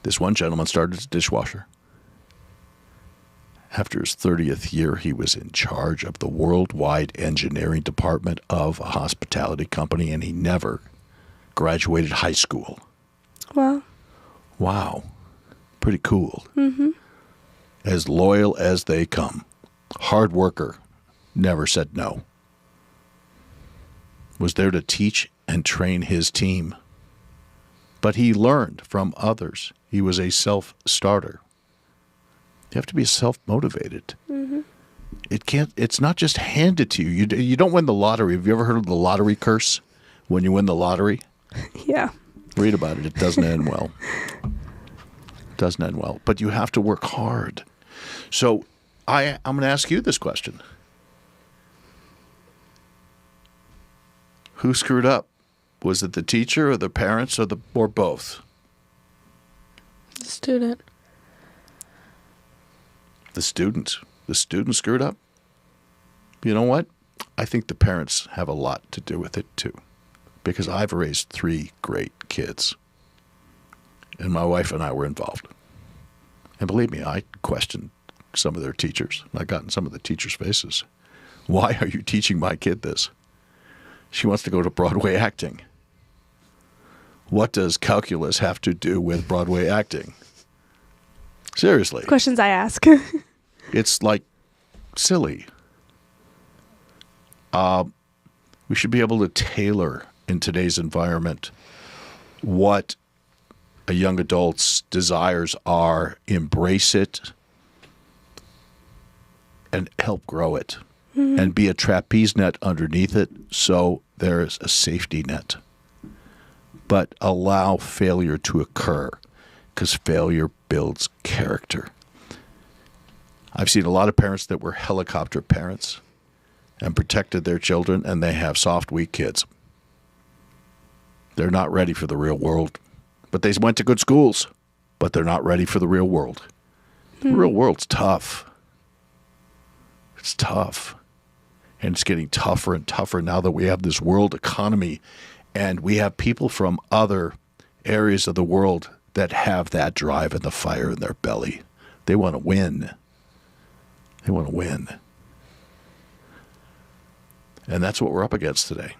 This one gentleman started as a dishwasher. After his 30th year, he was in charge of the worldwide engineering department of a hospitality company, and he never graduated high school. Wow. Wow. Pretty cool. Mm-hmm. As loyal as they come. Hard worker. Never said no. Was there to teach and train his team. But he learned from others. He was a self-starter. You have to be self-motivated. Mm-hmm. It's not just handed to you. You don't win the lottery. Have you ever heard of the lottery curse? When you win the lottery? Yeah. Read about it. It doesn't end well. It doesn't end well. But you have to work hard. So I'm going to ask you this question. Who screwed up? Was it the teacher or the parents or both? The student. The student. The student screwed up? You know what? I think the parents have a lot to do with it too. Because I've raised 3 great kids. And my wife and I were involved. And believe me, I questioned some of their teachers. I got in some of the teachers' faces. Why are you teaching my kid this? She wants to go to Broadway acting. What does calculus have to do with Broadway acting? Seriously. Questions I ask. It's like silly. We should be able to tailor in today's environment what a young adult's desires are, embrace it, and help grow it. Mm-hmm. And be a trapeze net underneath it so there is a safety net. But allow failure to occur because failure builds character. I've seen a lot of parents that were helicopter parents and protected their children, and they have soft, weak kids. They're not ready for the real world. But they went to good schools, but they're not ready for the real world. The real world's tough. It's tough. And it's getting tougher and tougher now that we have this world economy and we have people from other areas of the world that have that drive and the fire in their belly. They want to win. They want to win. And that's what we're up against today.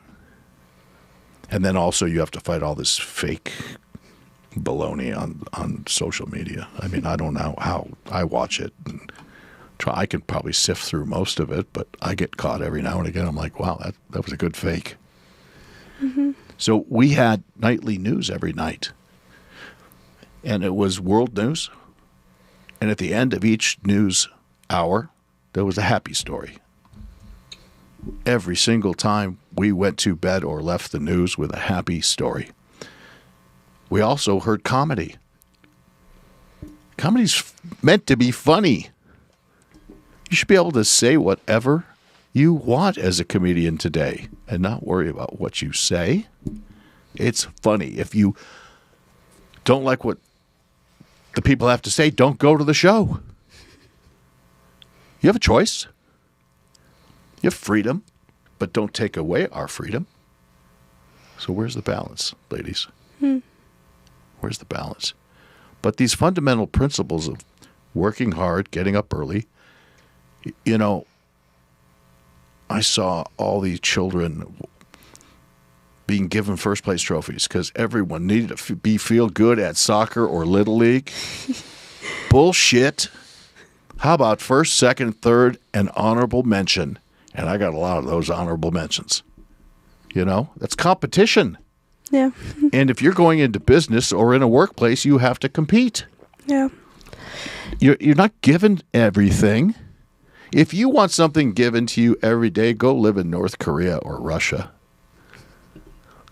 And then also you have to fight all this fake baloney on social media. I mean, I don't know how I watch it and I could probably sift through most of it, but I get caught every now and again. I'm like, wow, that was a good fake. Mm-hmm. So we had nightly news every night. And it was world news. And at the end of each news hour, there was a happy story. Every single time we went to bed or left the news with a happy story. We also heard comedy. Comedy's meant to be funny. You should be able to say whatever you want as a comedian today and not worry about what you say. It's funny. If you don't like what the people have to say, don't go to the show. You have a choice. You have freedom, but don't take away our freedom. So where's the balance, ladies? Where's the balance? But these fundamental principles of working hard, getting up early, you know, I saw all these children being given first place trophies because everyone needed to be feel good at soccer or Little League. Bullshit. How about first, second, third, and honorable mention? And I got a lot of those honorable mentions. You know, that's competition. Yeah. And if you're going into business or in a workplace, you have to compete. Yeah. You're not given everything. If you want something given to you every day, go live in North Korea or Russia.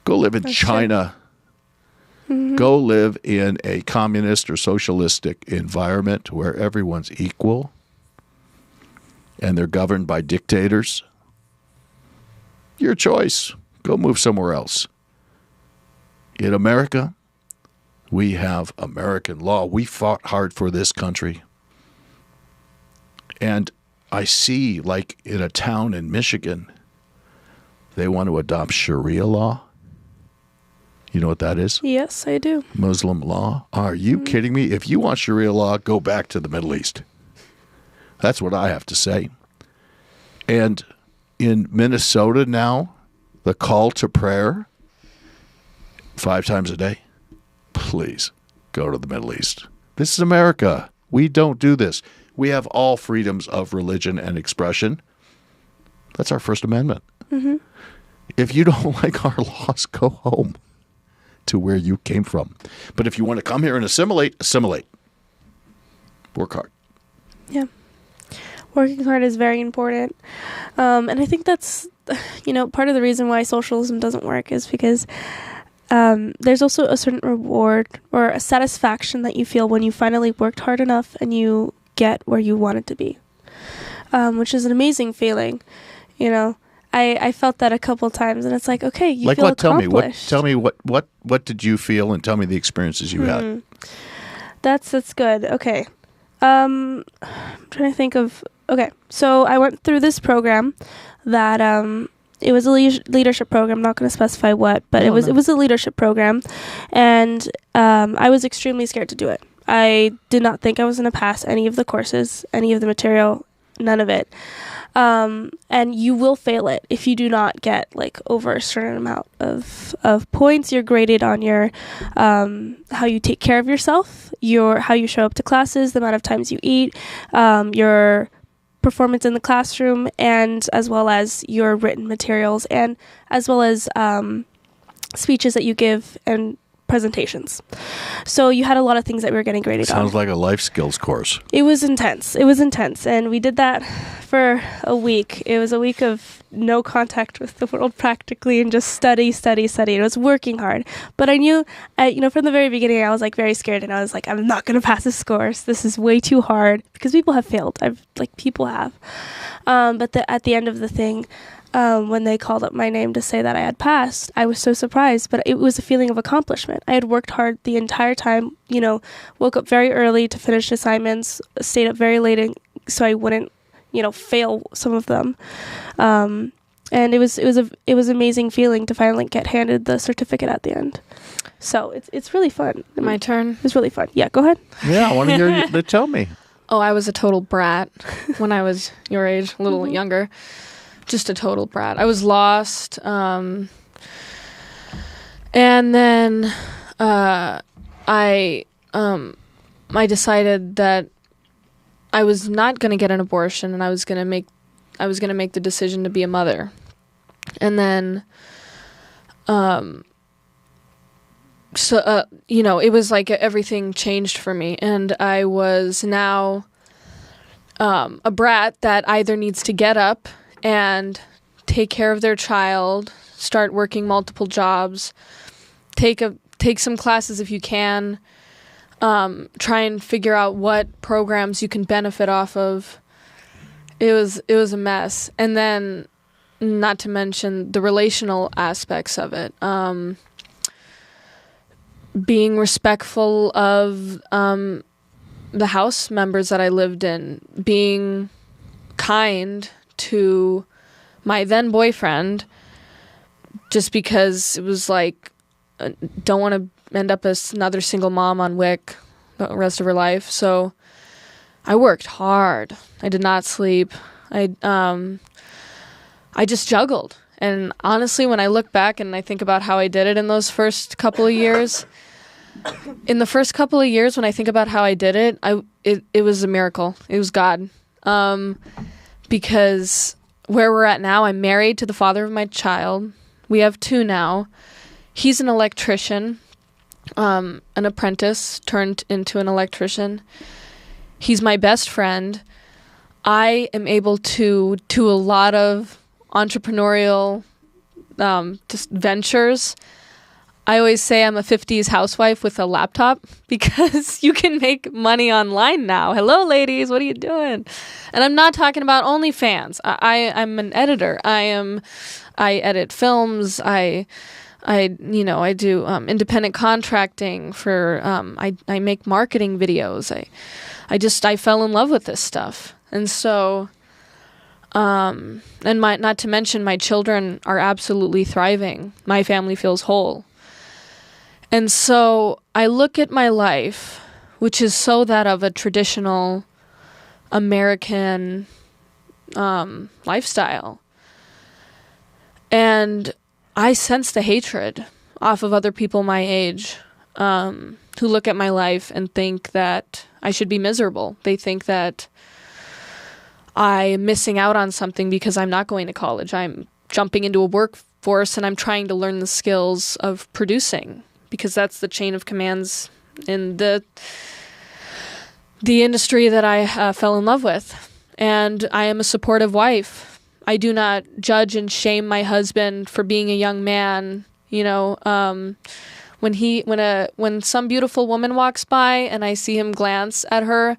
Go live in China. Mm-hmm. Go live in a communist or socialistic environment where everyone's equal and they're governed by dictators. Your choice. Go move somewhere else. In America, we have American law. We fought hard for this country. And I see, like in a town in Michigan, they want to adopt Sharia law. You know what that is? Yes, I do. Muslim law? Are you kidding me? If you want Sharia law, go back to the Middle East. That's what I have to say. And in Minnesota now, the call to prayer 5 times a day. Please go to the Middle East. This is America. We don't do this. We have all freedoms of religion and expression. That's our First Amendment. Mm-hmm. If you don't like our laws, go home to where you came from. But if you want to come here and assimilate. Work hard. Yeah. Working hard is very important. And I think that's, part of the reason why socialism doesn't work is because there's also a certain reward or a satisfaction that you feel when you finally worked hard enough and you get where you wanted to be, which is an amazing feeling. I felt that a couple times, and it's like, okay, you feel accomplished. Tell me what did you feel, and tell me the experiences you had. That's good. Okay, I'm trying to think of. Okay, so I went through this program that it was a leadership program. I'm not going to specify what, but it was a leadership program, and I was extremely scared to do it. I did not think I was going to pass any of the courses, any of the material, none of it. And you will fail it if you do not get over a certain amount of points. You're graded on your how you take care of yourself, how you show up to classes, the amount of times you eat, your performance in the classroom, and as well as your written materials, and as well as speeches that you give and presentations. So you had a lot of things that we were getting graded on. Sounds like a life skills course. It was intense. And we did that for a week. It was a week of no contact with the world practically, and just study. It was working hard. But I knew, from the very beginning, I was very scared, and I was like, I'm not going to pass this course. This is way too hard, because people have failed. People have. But at the end of the thing, when they called up my name to say that I had passed, I was so surprised, but it was a feeling of accomplishment. I had worked hard the entire time, woke up very early to finish assignments, stayed up very late so I wouldn't, fail some of them. And it was an amazing feeling to finally get handed the certificate at the end. So it's really fun. My turn. It's really fun. Yeah, go ahead. Yeah, I want to hear you. Tell me. Oh, I was a total brat when I was your age, a little younger. Just a total brat. I was lost. And then I decided that I was not going to get an abortion, and I was going to make the decision to be a mother. And then it was like everything changed for me, and I was now a brat that either needs to get up and take care of their child, start working multiple jobs, take some classes if you can, try and figure out what programs you can benefit off of. It was a mess. And then, not to mention the relational aspects of it. Being respectful of the house members that I lived in, being kind to my then boyfriend, just because it was don't want to end up as another single mom on WIC the rest of her life. So I worked hard. I did not sleep. I just juggled. And honestly, when I look back and I think about how I did it in those first couple of years, when I think about how I did it, it was a miracle. It was God. Because where we're at now, I'm married to the father of my child. We have 2 now. He's an electrician, an apprentice turned into an electrician. He's my best friend. I am able to do a lot of entrepreneurial just ventures. I always say I'm a 50s housewife with a laptop because you can make money online now. Hello, ladies. What are you doing? And I'm not talking about OnlyFans. I'm an editor. I edit films. I do independent contracting for, I make marketing videos. I fell in love with this stuff. And so, and not to mention my children are absolutely thriving. My family feels whole. And so I look at my life, which is so that of a traditional American lifestyle. And I sense the hatred off of other people my age who look at my life and think that I should be miserable. They think that I'm missing out on something because I'm not going to college. I'm jumping into a workforce and I'm trying to learn the skills of producing, because that's the chain of commands in the industry that I fell in love with. And I am a supportive wife. I do not judge and shame my husband for being a young man. You know, when some beautiful woman walks by and I see him glance at her,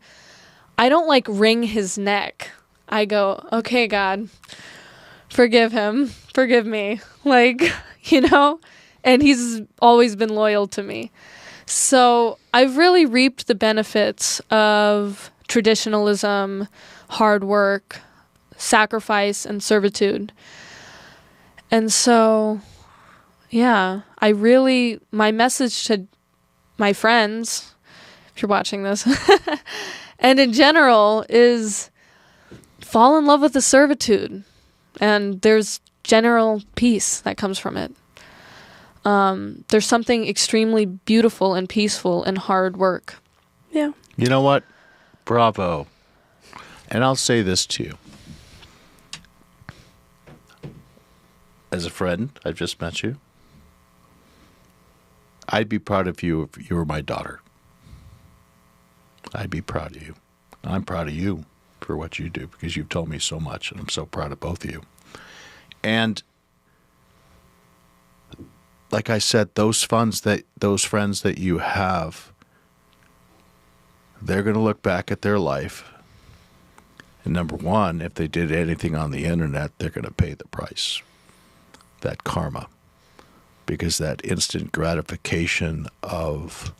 I don't like wring his neck. I go, okay, God, forgive him, forgive me. Like, you know, and he's always been loyal to me. So I've really reaped the benefits of traditionalism, hard work, sacrifice, and servitude. And so, yeah, my message to my friends, if you're watching this, and in general, is fall in love with the servitude. And there's general peace that comes from it. There's something extremely beautiful and peaceful in hard work. Yeah. You know what? Bravo. And I'll say this to you. As a friend, I've just met you. I'd be proud of you if you were my daughter. I'd be proud of you. I'm proud of you for what you do, because you've told me so much, and I'm so proud of both of you. And like I said, those friends that you have, they're going to look back at their life. And number one, if they did anything on the internet, they're going to pay the price. That karma. Because that instant gratification of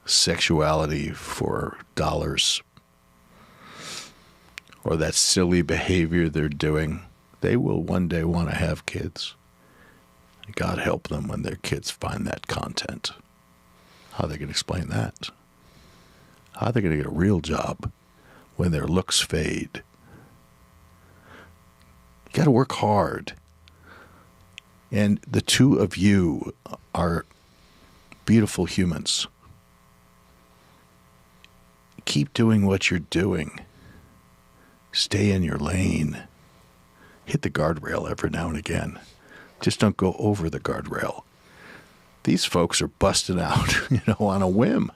sexuality for dollars, or that silly behavior they're doing, they will one day want to have kids. God help them when their kids find that content. How are they going to explain that? How are they going to get a real job when their looks fade? You got to work hard. And the two of you are beautiful humans. Keep doing what you're doing. Stay in your lane. Hit the guardrail every now and again. Just don't go over the guardrail. These folks are busting out, on a whim.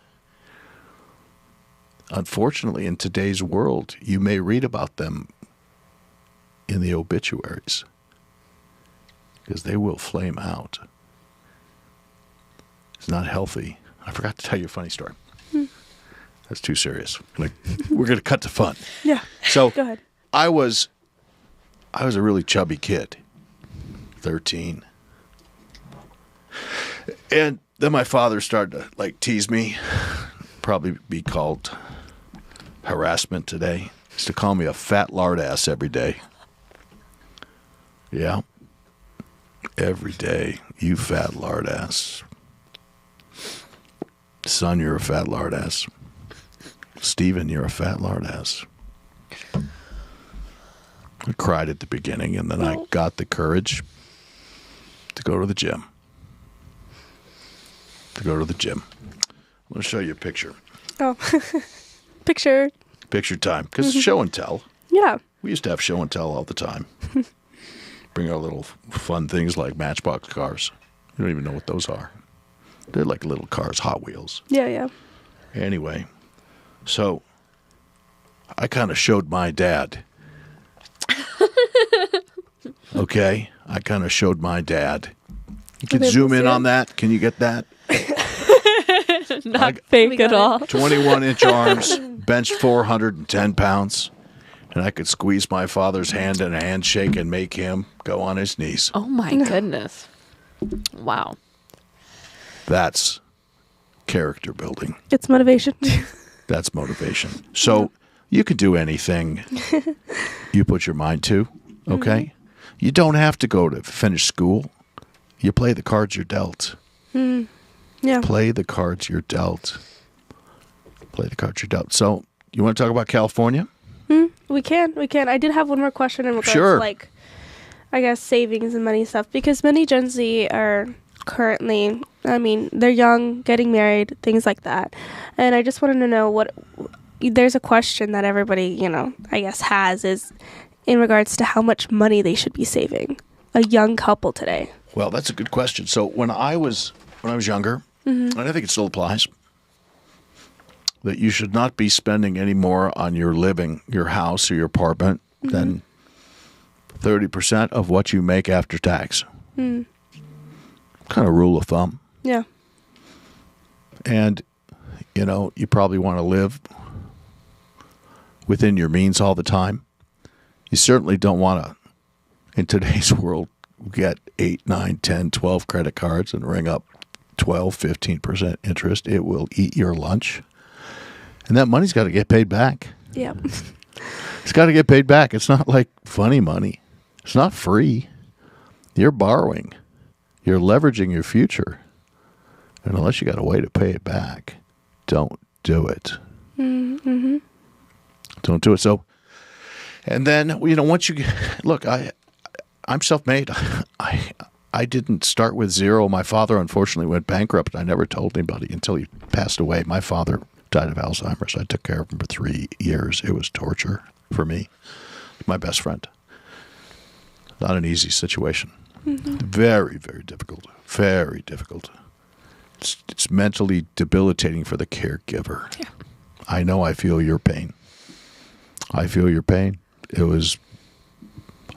Unfortunately, in today's world, you may read about them in the obituaries, because they will flame out. It's not healthy. I forgot to tell you a funny story. That's too serious. We're going to cut to fun. Yeah. So go ahead. I was a really chubby kid, 13. And then my father started to tease me, probably be called harassment today. He used to call me a fat lard ass every day. Yeah. Every day, you fat lard ass. Son, you're a fat lard ass. Stephen, you're a fat lard ass. I cried at the beginning, and then I got the courage to go to the gym. I'm going to show you a picture. Oh, picture. Picture time, because show and tell. Yeah. We used to have show and tell all the time. Bring our little fun things like Matchbox cars. You don't even know what those are. They're like little cars, Hot Wheels. Yeah. Anyway, so I kind of showed my dad. Okay? I kind of showed my dad. You can zoom in on that. Can you get that? Not fake at all. 21-inch arms, benched 410 pounds. And I could squeeze my father's hand in a handshake and make him go on his knees. Oh, my goodness. Wow. That's character building. It's motivation. That's motivation. So you can do anything you put your mind to, okay? You don't have to go to finish school. You play the cards you're dealt. Yeah. Play the cards you're dealt. So you want to talk about California? We can. I did have one more question in regards to, like, I guess, savings and money stuff. Because many Gen Z are currently, I mean, they're young, getting married, things like that. And I just wanted to know there's a question that everybody, you know, I guess has is in regards to how much money they should be saving. A young couple today. Well, that's a good question. So when I was younger, and I think it still applies, that you should not be spending any more on your living, your house or your apartment than 30% of what you make after tax. Kind of rule of thumb. Yeah. And, you know, you probably want to live within your means all the time. You certainly don't want to, in today's world, get 8, 9, 10, 12 credit cards and ring up 12, 15% interest. It will eat your lunch. And that money's got to get paid back. Yeah. It's got to get paid back. It's not like funny money. It's not free. You're borrowing. You're leveraging your future. And unless you got a way to pay it back, don't do it. Don't do it. So, and then, you know, once you look, I'm self-made. I didn't start with zero. My father, unfortunately, went bankrupt. I never told anybody until he passed away. My father died of Alzheimer's. I took care of him for 3 years. It was torture for me. My best friend. Not an easy situation. Very, very difficult. Very difficult. It's mentally debilitating for the caregiver. Yeah. I know. I feel your pain. I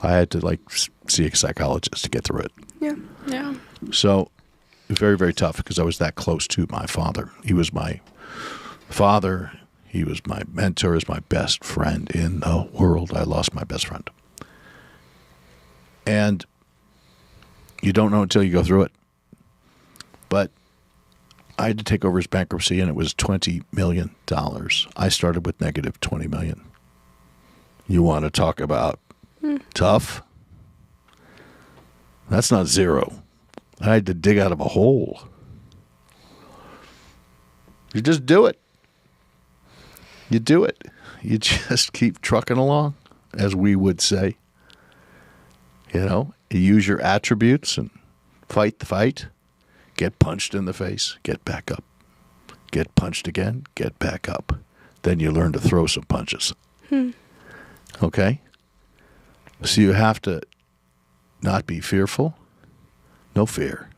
had to, like, see a psychologist to get through it. Yeah. So, very, very tough because I was that close to my father. He was my father. He was my mentor, is my best friend in the world. I lost my best friend. And you don't know until you go through it. But I had to take over his bankruptcy, and it was $20 million. I started with negative $20 million. You want to talk about tough? That's not zero. I had to dig out of a hole. You just do it. You do it. You just keep trucking along, as we would say. You know, you use your attributes and fight the fight. Get punched in the face, get back up. Get punched again, get back up. Then you learn to throw some punches. Okay? So you have to not be fearful. No fear.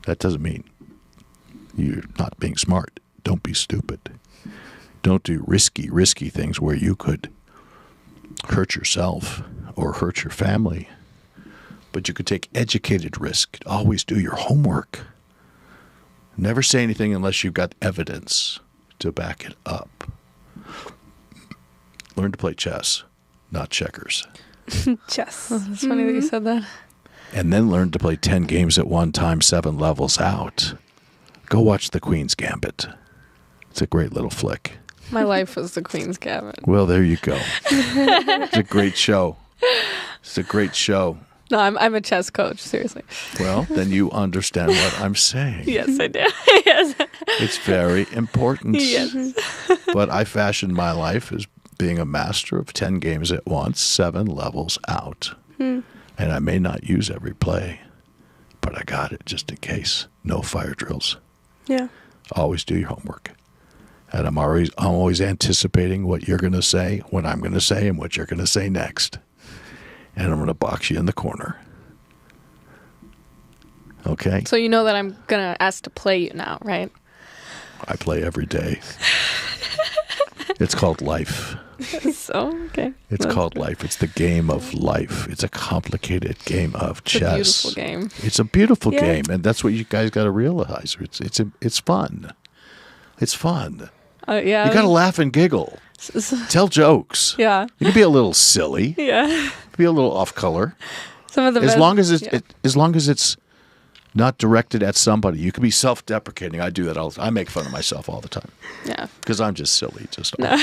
That doesn't mean you're not being smart. Don't be stupid. Don't do risky things where you could hurt yourself or hurt your family. But you could take educated risk. Always do your homework. Never say anything unless you've got evidence to back it up. Learn to play chess, not checkers. Chess. Oh, it's funny that you said that. And then learn to play 10 games at one time, 7 levels out. Go watch The Queen's Gambit. It's a great little flick. My life was The Queen's Gambit. Well, there you go. It's a great show. It's a great show. No, I'm a chess coach, seriously. Well, then you understand what I'm saying. Yes, I do. Yes. It's very important. Yes. But I fashioned my life as being a master of 10 games at once, 7 levels out. And I may not use every play, but I got it just in case. No fire drills. Yeah. Always do your homework. And I'm always anticipating what you're going to say, what I'm going to say, and what you're going to say next. And I'm going to box you in the corner. Okay? So you know that I'm going to ask to play you now, right? I play every day. It's called life. So, okay. It's called life. It's the game of life. It's a complicated game of chess. It's a beautiful game. It's a beautiful Yeah. game, and that's what you guys got to realize. It's fun. It's fun. Yeah. You got to laugh and giggle. Tell jokes. Yeah. You can be a little silly. Yeah. Be a little off color. Some of the As best- long as yeah. as long as it's not directed at somebody. You can be self-deprecating. I do that all the time. I make fun of myself all the time Yeah. because I'm just silly. No.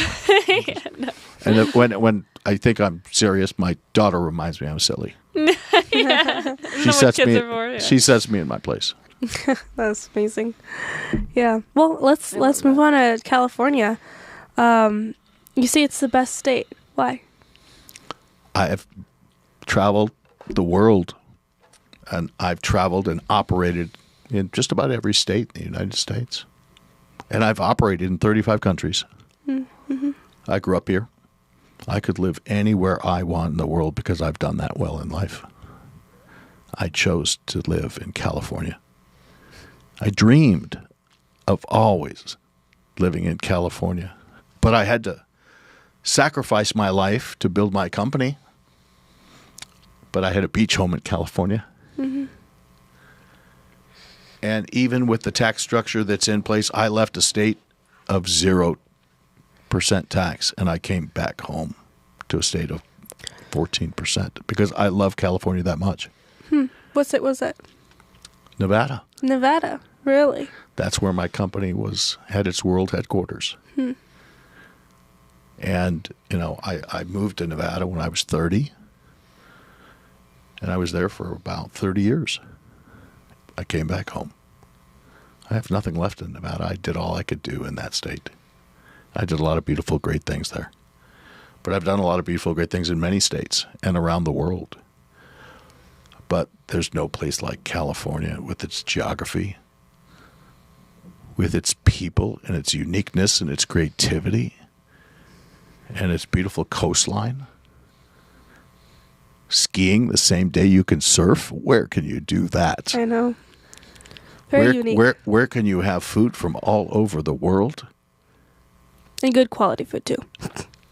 And when I think I'm serious, my daughter reminds me I'm silly. Yeah. She sets kids me. are for, yeah. She sets me in my place. That's amazing. Yeah. Well, let's move on to California. You say it's the best state. Why? I have traveled the world, and I've traveled and operated in just about every state in the United States, and I've operated in 35 countries. Mm-hmm. I grew up here. I could live anywhere I want in the world because I've done that well in life. I chose to live in California. I dreamed of always living in California, but I had to sacrifice my life to build my company. But I had a beach home in California. Mm-hmm. And even with the tax structure that's in place, I left a state of 0% tax, and I came back home to a state of 14% because I love California that much. What's it? Nevada. Nevada. Really? That's where my company had its world headquarters. And, I moved to Nevada when I was 30, and I was there for about 30 years. I came back home. I have nothing left in Nevada. I did all I could do in that state. I did a lot of beautiful, great things there. But I've done a lot of beautiful, great things in many states and around the world. But there's no place like California with its geography, with its people and its uniqueness and its creativity and its beautiful coastline. Skiing the same day you can surf. Where can you do that? I know. Very unique. Where can you have food from all over the world? And good quality food, too.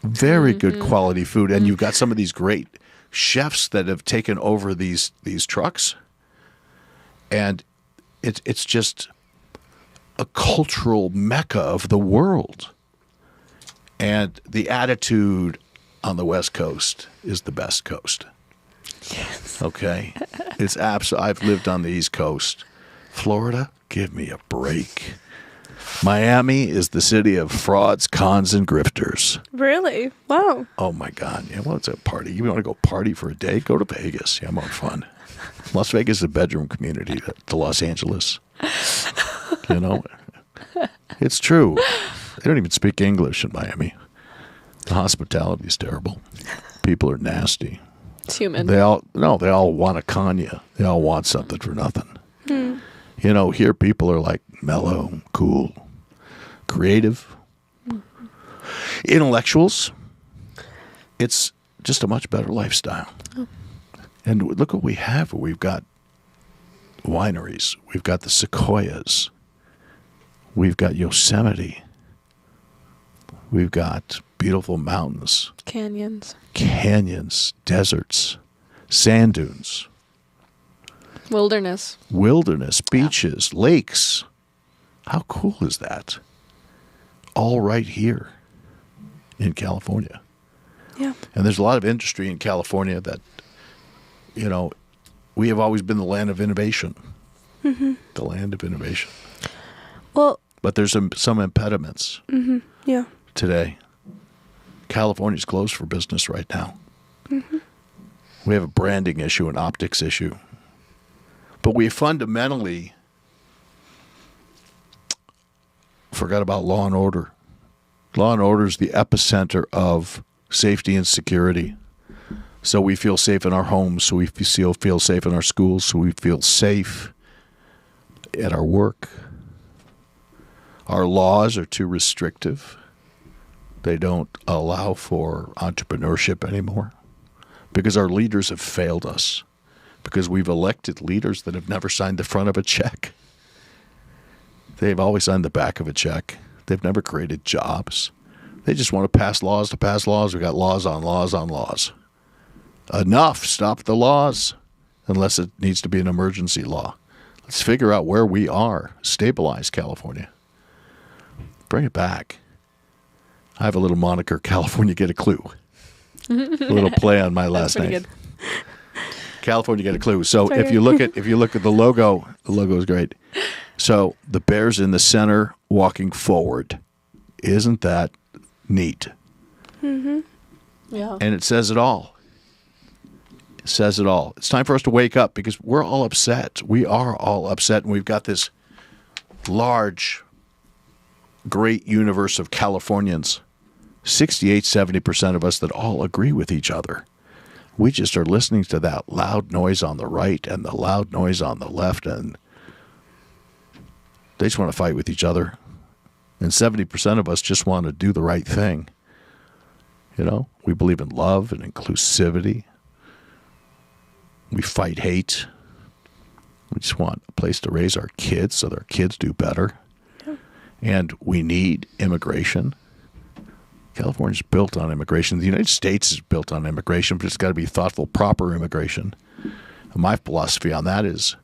Very good quality food. And you've got some of these great chefs that have taken over these trucks. And it's just a cultural mecca of the world. And the attitude on the West Coast is the best coast. Yes. Okay? It's I've lived on the East Coast. Florida, give me a break. Miami is the city of frauds, cons, and grifters. Really? Wow. Oh, my God. Yeah, well, it's a party. You want to go party for a day? Go to Vegas. Yeah, more fun. Las Vegas is a bedroom community to Los Angeles. It's true. They don't even speak English in Miami. The hospitality is terrible. People are nasty. It's human. They all want to con you. They all want something for nothing. Here people are like mellow, cool, creative, intellectuals. It's just a much better lifestyle. And look what we have. We've got wineries. We've got the sequoias. We've got Yosemite. We've got beautiful mountains. Canyons, deserts, sand dunes. Wilderness, beaches, lakes. How cool is that? All right here in California. Yeah. And there's a lot of industry in California that, we have always been the land of innovation. Mm-hmm. The land of innovation. Well. But there's some impediments Yeah. today. California's closed for business right now. Mm-hmm. We have a branding issue, an optics issue. But we fundamentally forgot about law and order. Law and order is the epicenter of safety and security. So we feel safe in our homes, so we feel safe in our schools, so we feel safe at our work. Our laws are too restrictive. They don't allow for entrepreneurship anymore because our leaders have failed us, because we've elected leaders that have never signed the front of a check. They've always signed the back of a check. They've never created jobs. They just want to pass laws to pass laws. We've got laws on laws on laws. Enough. Stop the laws unless it needs to be an emergency law. Let's figure out where we are. Stabilize California. Bring it back. I have a little moniker, California, get a clue. A little play on my last name. Good. California, get a clue. So if you look at the logo is great. So the bear's in the center walking forward. Isn't that neat? Mm-hmm. Yeah. And it says it all. It says it all. It's time for us to wake up because we're all upset. We are all upset, and we've got this large, great universe of Californians, 68, 70% of us that all agree with each other. We just are listening to that loud noise on the right and the loud noise on the left, and they just want to fight with each other. And 70% of us just want to do the right thing. You know, we believe in love and inclusivity. We fight hate. We just want a place to raise our kids so that our kids do better. Yeah. And we need immigration. California's built on immigration. The United States is built on immigration, but it's got to be thoughtful, proper immigration. And my philosophy on that is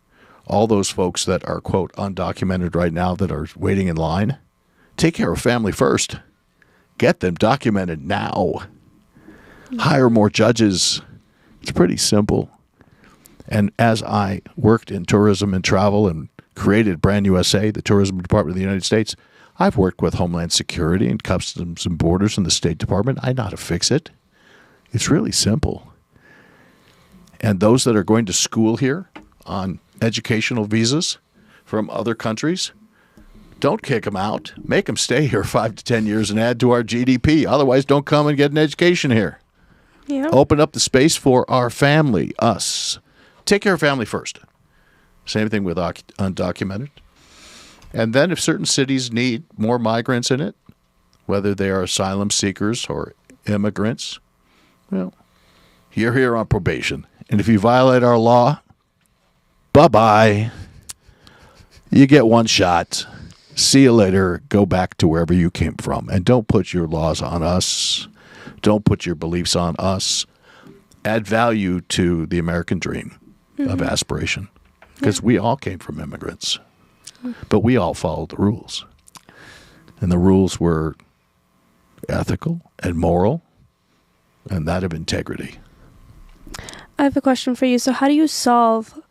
all those folks that are, quote, undocumented right now that are waiting in line, take care of family first. Get them documented now. Hire more judges. It's pretty simple. And as I worked in tourism and travel and created Brand USA, the tourism department of the United States, I've worked with Homeland Security and Customs and Borders and the State Department. I know how to fix it. It's really simple. And those that are going to school here on educational visas from other countries, don't kick them out. Make them stay here 5 to 10 years and add to our GDP. Otherwise, don't come and get an education here. Yeah. Open up the space for our family, us. Take care of family first. Same thing with undocumented. And then if certain cities need more migrants in it, whether they are asylum seekers or immigrants, well, you're here on probation. And if you violate our law, bye-bye. You get one shot. See you later. Go back to wherever you came from. And don't put your laws on us. Don't put your beliefs on us. Add value to the American dream of aspiration. Because we all came from immigrants. But we all followed the rules. And the rules were ethical and moral and that of integrity. I have a question for you. So how do you solve,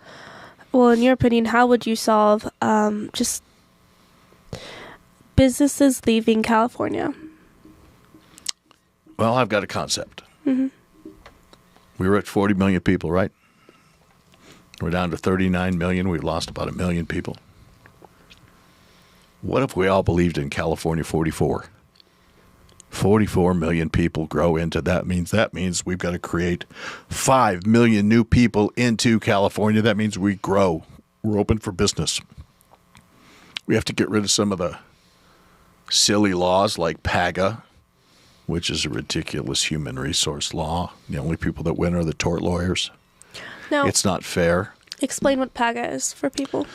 well, in your opinion, how would you solve just businesses leaving California? Well, I've got a concept. Mm-hmm. We were at 40 million people, right? We're down to 39 million. We've lost about 1 million people. What if we all believed in California 44? 44 million people grow into that means we've got to create 5 million new people into California. That means we grow. We're open for business. We have to get rid of some of the silly laws like PAGA, which is a ridiculous human resource law. The only people that win are the tort lawyers. No. It's not fair. Explain what PAGA is for people.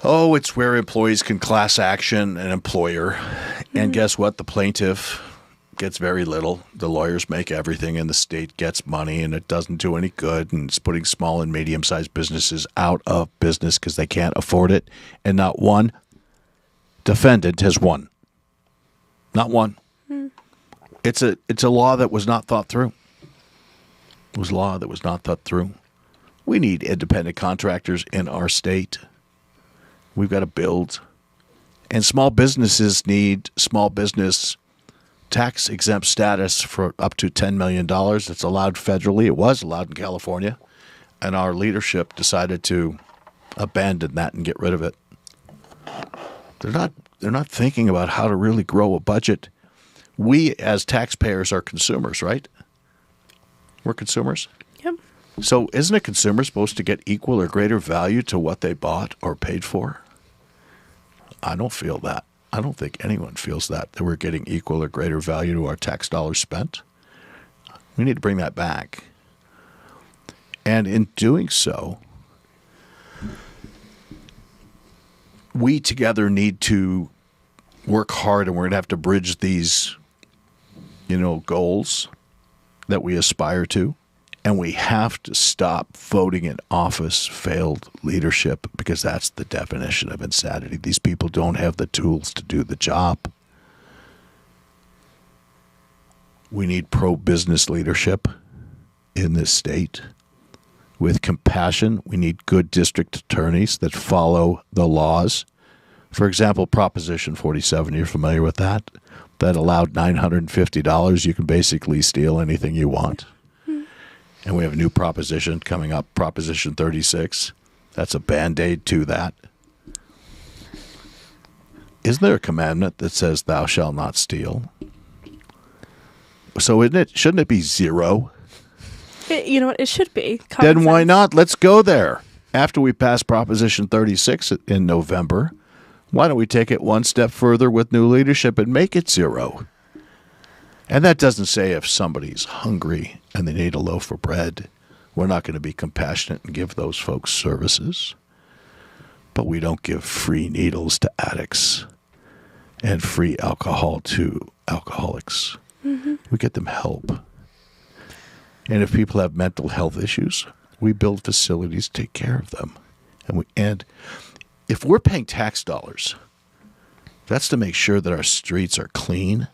Oh, it's where employees can class action an employer. Mm-hmm. And guess what? The plaintiff gets very little. The lawyers make everything, and the state gets money, and it doesn't do any good. And it's putting small and medium-sized businesses out of business because they can't afford it. And not one defendant has won. Not one. Mm. It's a law that was not thought through. It was a law that was not thought through. We need independent contractors in our state. We've got to build. And small businesses need small business tax-exempt status for up to $10 million. It's allowed federally. It was allowed in California. And our leadership decided to abandon that and get rid of it. They're not thinking about how to really grow a budget we as taxpayers are consumers, right? We're consumers. Yep. So isn't a consumer supposed to get equal or greater value to what they bought or paid for? I don't feel that. I don't think anyone feels that we're getting equal or greater value to our tax dollars spent. We need to bring that back. And in doing so, we together need to work hard, and we're going to have to bridge these, goals that we aspire to. And we have to stop voting in office failed leadership, because that's the definition of insanity. These people don't have the tools to do the job. We need pro-business leadership in this state with compassion. We need good district attorneys that follow the laws. For example, Proposition 47, you're familiar with that? That allowed $950. You can basically steal anything you want. And we have a new proposition coming up, Proposition 36. That's a Band-Aid to that. Isn't there a commandment that says thou shalt not steal? So shouldn't it be zero? You know what? It should be. Then why sense. not? Let's go there. After we pass Proposition 36 in November, why don't we take it one step further with new leadership and make it zero? And that doesn't say if somebody's hungry and they need a loaf of bread, we're not going to be compassionate and give those folks services. But we don't give free needles to addicts and free alcohol to alcoholics. Mm-hmm. We get them help. And if people have mental health issues, we build facilities to take care of them. And if we're paying tax dollars, that's to make sure that our streets are clean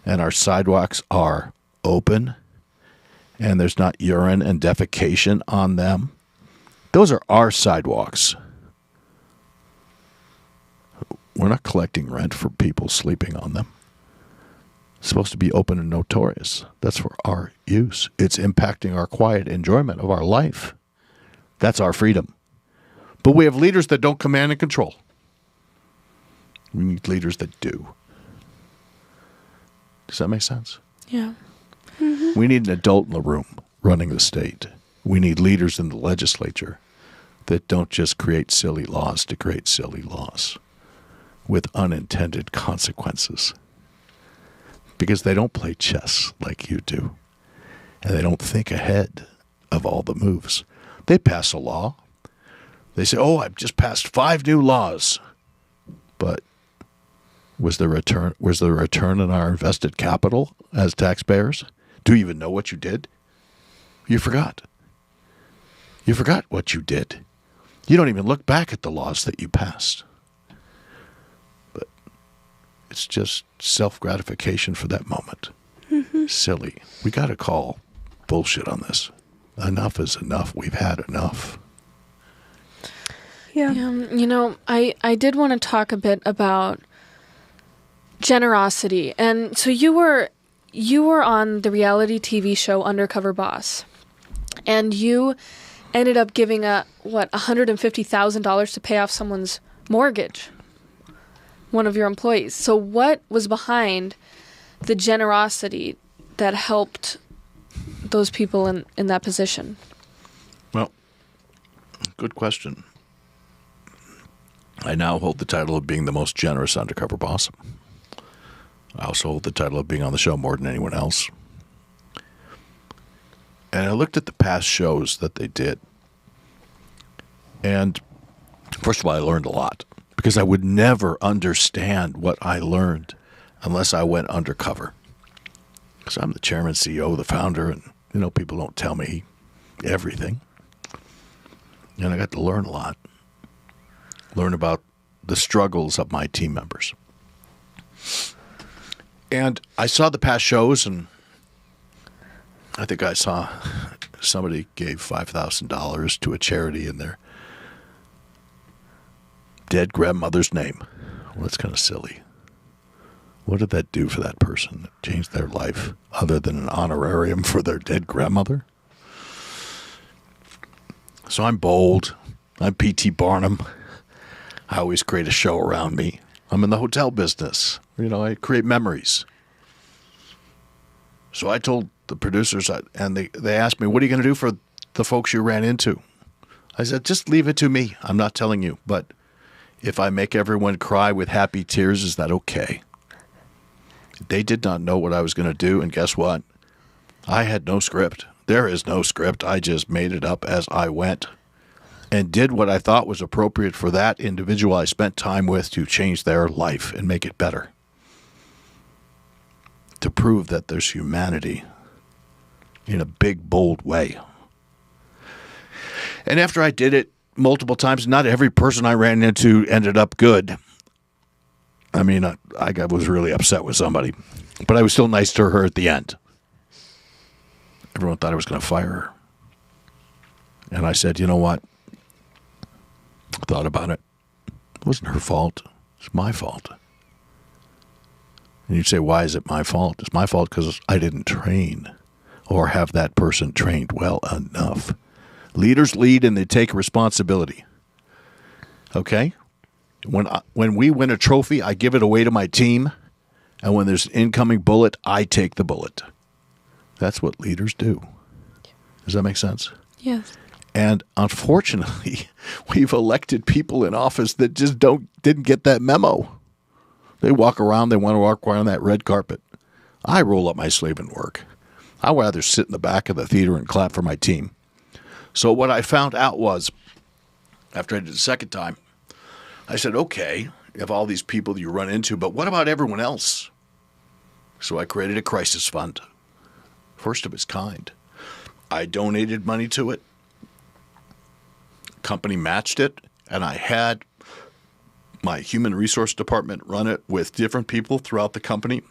and our sidewalks are open and there's not urine and defecation on them. Those are our sidewalks. We're not collecting rent for people sleeping on them. It's supposed to be open and notorious. That's for our use. It's impacting our quiet enjoyment of our life. That's our freedom. But we have leaders that don't command and control. We need leaders that do. Does that make sense? Yeah. Mm-hmm. We need an adult in the room running the state. We need leaders in the legislature that don't just create silly laws to create silly laws with unintended consequences. Because they don't play chess like you do. And they don't think ahead of all the moves. They pass a law. They say, oh, I've just passed 5 new laws. But was there a return on our invested capital as taxpayers? Do you even know what you did? You forgot. You forgot what you did. You don't even look back at the laws that you passed. But it's just self-gratification for that moment. Mm-hmm. Silly. We got to call bullshit on this. Enough is enough. We've had enough. Yeah. I did want to talk a bit about generosity. And so you were on the reality TV show Undercover Boss. And you ended up giving $150,000 to pay off someone's mortgage, one of your employees. So what was behind the generosity that helped those people in that position? Well, good question. I now hold the title of being the most generous undercover boss. I also hold the title of being on the show more than anyone else. And I looked at the past shows that they did. And first of all, I learned a lot. Because I would never understand what I learned unless I went undercover. Because I'm the chairman, CEO, the founder, and people don't tell me everything. And I got to learn a lot. Learn about the struggles of my team members. And I saw the past shows, and I think I saw somebody gave $5,000 to a charity in their dead grandmother's name. Well, that's kind of silly. What did that do for that person that changed their life other than an honorarium for their dead grandmother? So I'm bold. I'm P.T. Barnum. I always create a show around me. I'm in the hotel business. I create memories. So I told the producers, and they asked me, what are you going to do for the folks you ran into? I said, just leave it to me. I'm not telling you. But if I make everyone cry with happy tears, is that okay? They did not know what I was going to do. And guess what? I had no script. There is no script. I just made it up as I went and did what I thought was appropriate for that individual I spent time with to change their life and make it better. To prove that there's humanity in a big, bold way. And after I did it multiple times, not every person I ran into ended up good. I mean, I was really upset with somebody, but I was still nice to her at the end. Everyone thought I was going to fire her. And I said, you know what? I thought about it. It wasn't her fault. It's my fault. And you'd say, why is it my fault? It's my fault because I didn't train or have that person trained well enough. Leaders lead and they take responsibility. Okay? When we win a trophy, I give it away to my team. And when there's an incoming bullet, I take the bullet. That's what leaders do. Does that make sense? Yes. And unfortunately, we've elected people in office that just didn't get that memo. They walk around, they want to walk around that red carpet. I roll up my sleeve and work. I'd rather sit in the back of the theater and clap for my team. So what I found out was, after I did it the second time, I said, okay, you have all these people that you run into, but what about everyone else? So I created a crisis fund, first of its kind. I donated money to it. Company matched it, and I had my human resource department run it with different people throughout the company,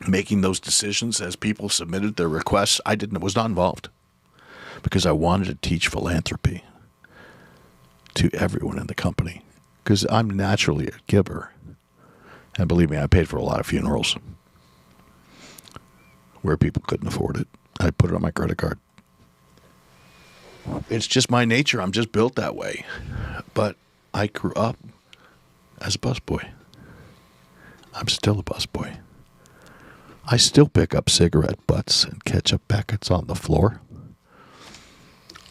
making those decisions as people submitted their requests. I was not involved because I wanted to teach philanthropy to everyone in the company because I'm naturally a giver. And believe me, I paid for a lot of funerals where people couldn't afford it. I put it on my credit card. It's just my nature. I'm just built that way. But I grew up as a busboy. I'm still a busboy. I still pick up cigarette butts and ketchup packets on the floor.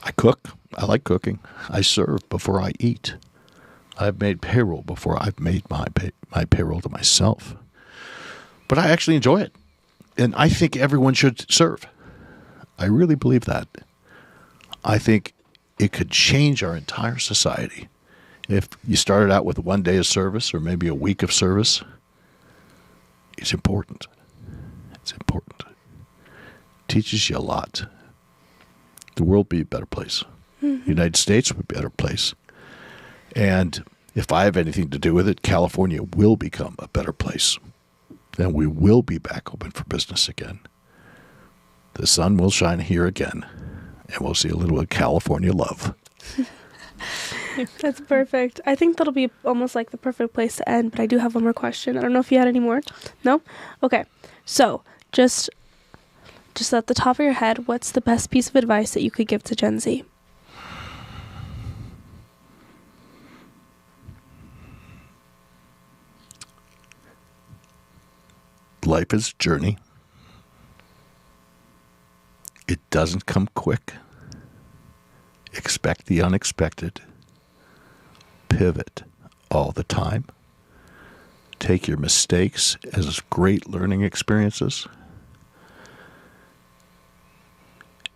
I cook. I like cooking. I serve before I eat. I've made payroll before I've made my payroll to myself. But I actually enjoy it. And I think everyone should serve. I really believe that. I think it could change our entire society if you started out with 1 day of service or maybe a week of service. It's important. It's important. It teaches you a lot. The world would be a better place. Mm-hmm. The United States would be a better place. And if I have anything to do with it, California will become a better place. Then we will be back open for business again. The sun will shine here again. And we'll see a little of California love. That's perfect. I think that'll be almost like the perfect place to end, but I do have one more question. I don't know if you had any more. No? Okay. So, just at the top of your head, what's the best piece of advice that you could give to Gen Z? Life is a journey. It doesn't come quick. Expect the unexpected. Pivot all the time. Take your mistakes as great learning experiences.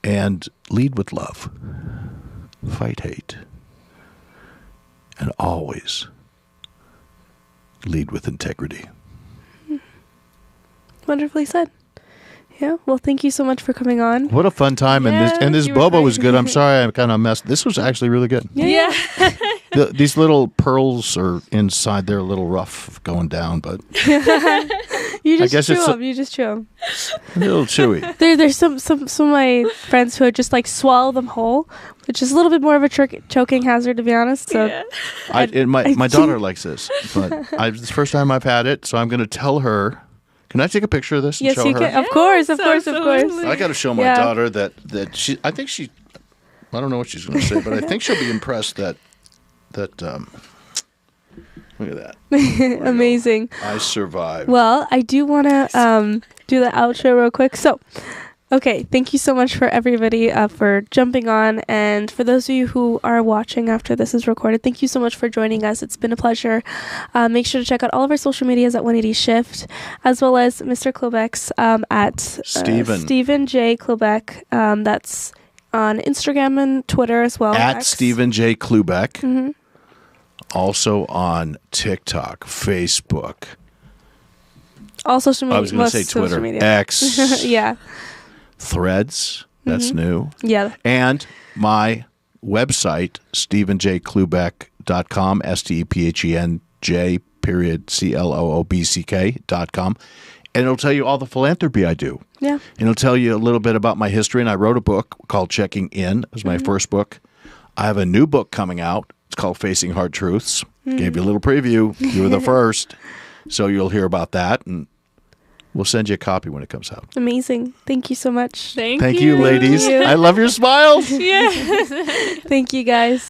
And lead with love. Fight hate. And always lead with integrity. Wonderfully said. Yeah, well, thank you so much for coming on. What a fun time. Yeah, and this boba was good. I'm sorry I kind of messed. This was actually really good. Yeah. These little pearls are inside. They're a little rough going down, but You just chew them. You just chew them. A little chewy. There's some of my friends who just like swallow them whole, which is a little bit more of a choking hazard, to be honest. So, yeah. My daughter likes this, but it's the first time I've had it, so I'm going to tell her. Can I take a picture of this and yes, show you her? can. Of course. I got to show my daughter that she. I think she. I don't know what she's going to say, but I think she'll be impressed that. Look at that. Amazing. I survived. Well, I do want to do the outro real quick. So, okay, thank you so much for everybody for jumping on. And for those of you who are watching after this is recorded, thank you so much for joining us. It's been a pleasure. Make sure to check out all of our social medias at 180 Shift, as well as Mr. Cloobeck's at Stephen J. Cloobeck. That's on Instagram and Twitter as well. At X. Stephen J. Cloobeck. Mm-hmm. Also on TikTok, Facebook. All social media. I was going to say Twitter. X. Yeah. Threads. That's new. Yeah. And my website, stephenjcloobeck.com, StephenJ.com. And it'll tell you all the philanthropy I do. Yeah. And it'll tell you a little bit about my history. And I wrote a book called Checking In. It was my first book. I have a new book coming out. It's called Facing Hard Truths. Gave you a little preview. You were the first. So you'll hear about that. And we'll send you a copy when it comes out. Amazing. Thank you so much. Thank you, ladies. you. I love your smiles. Yeah. Thank you, guys.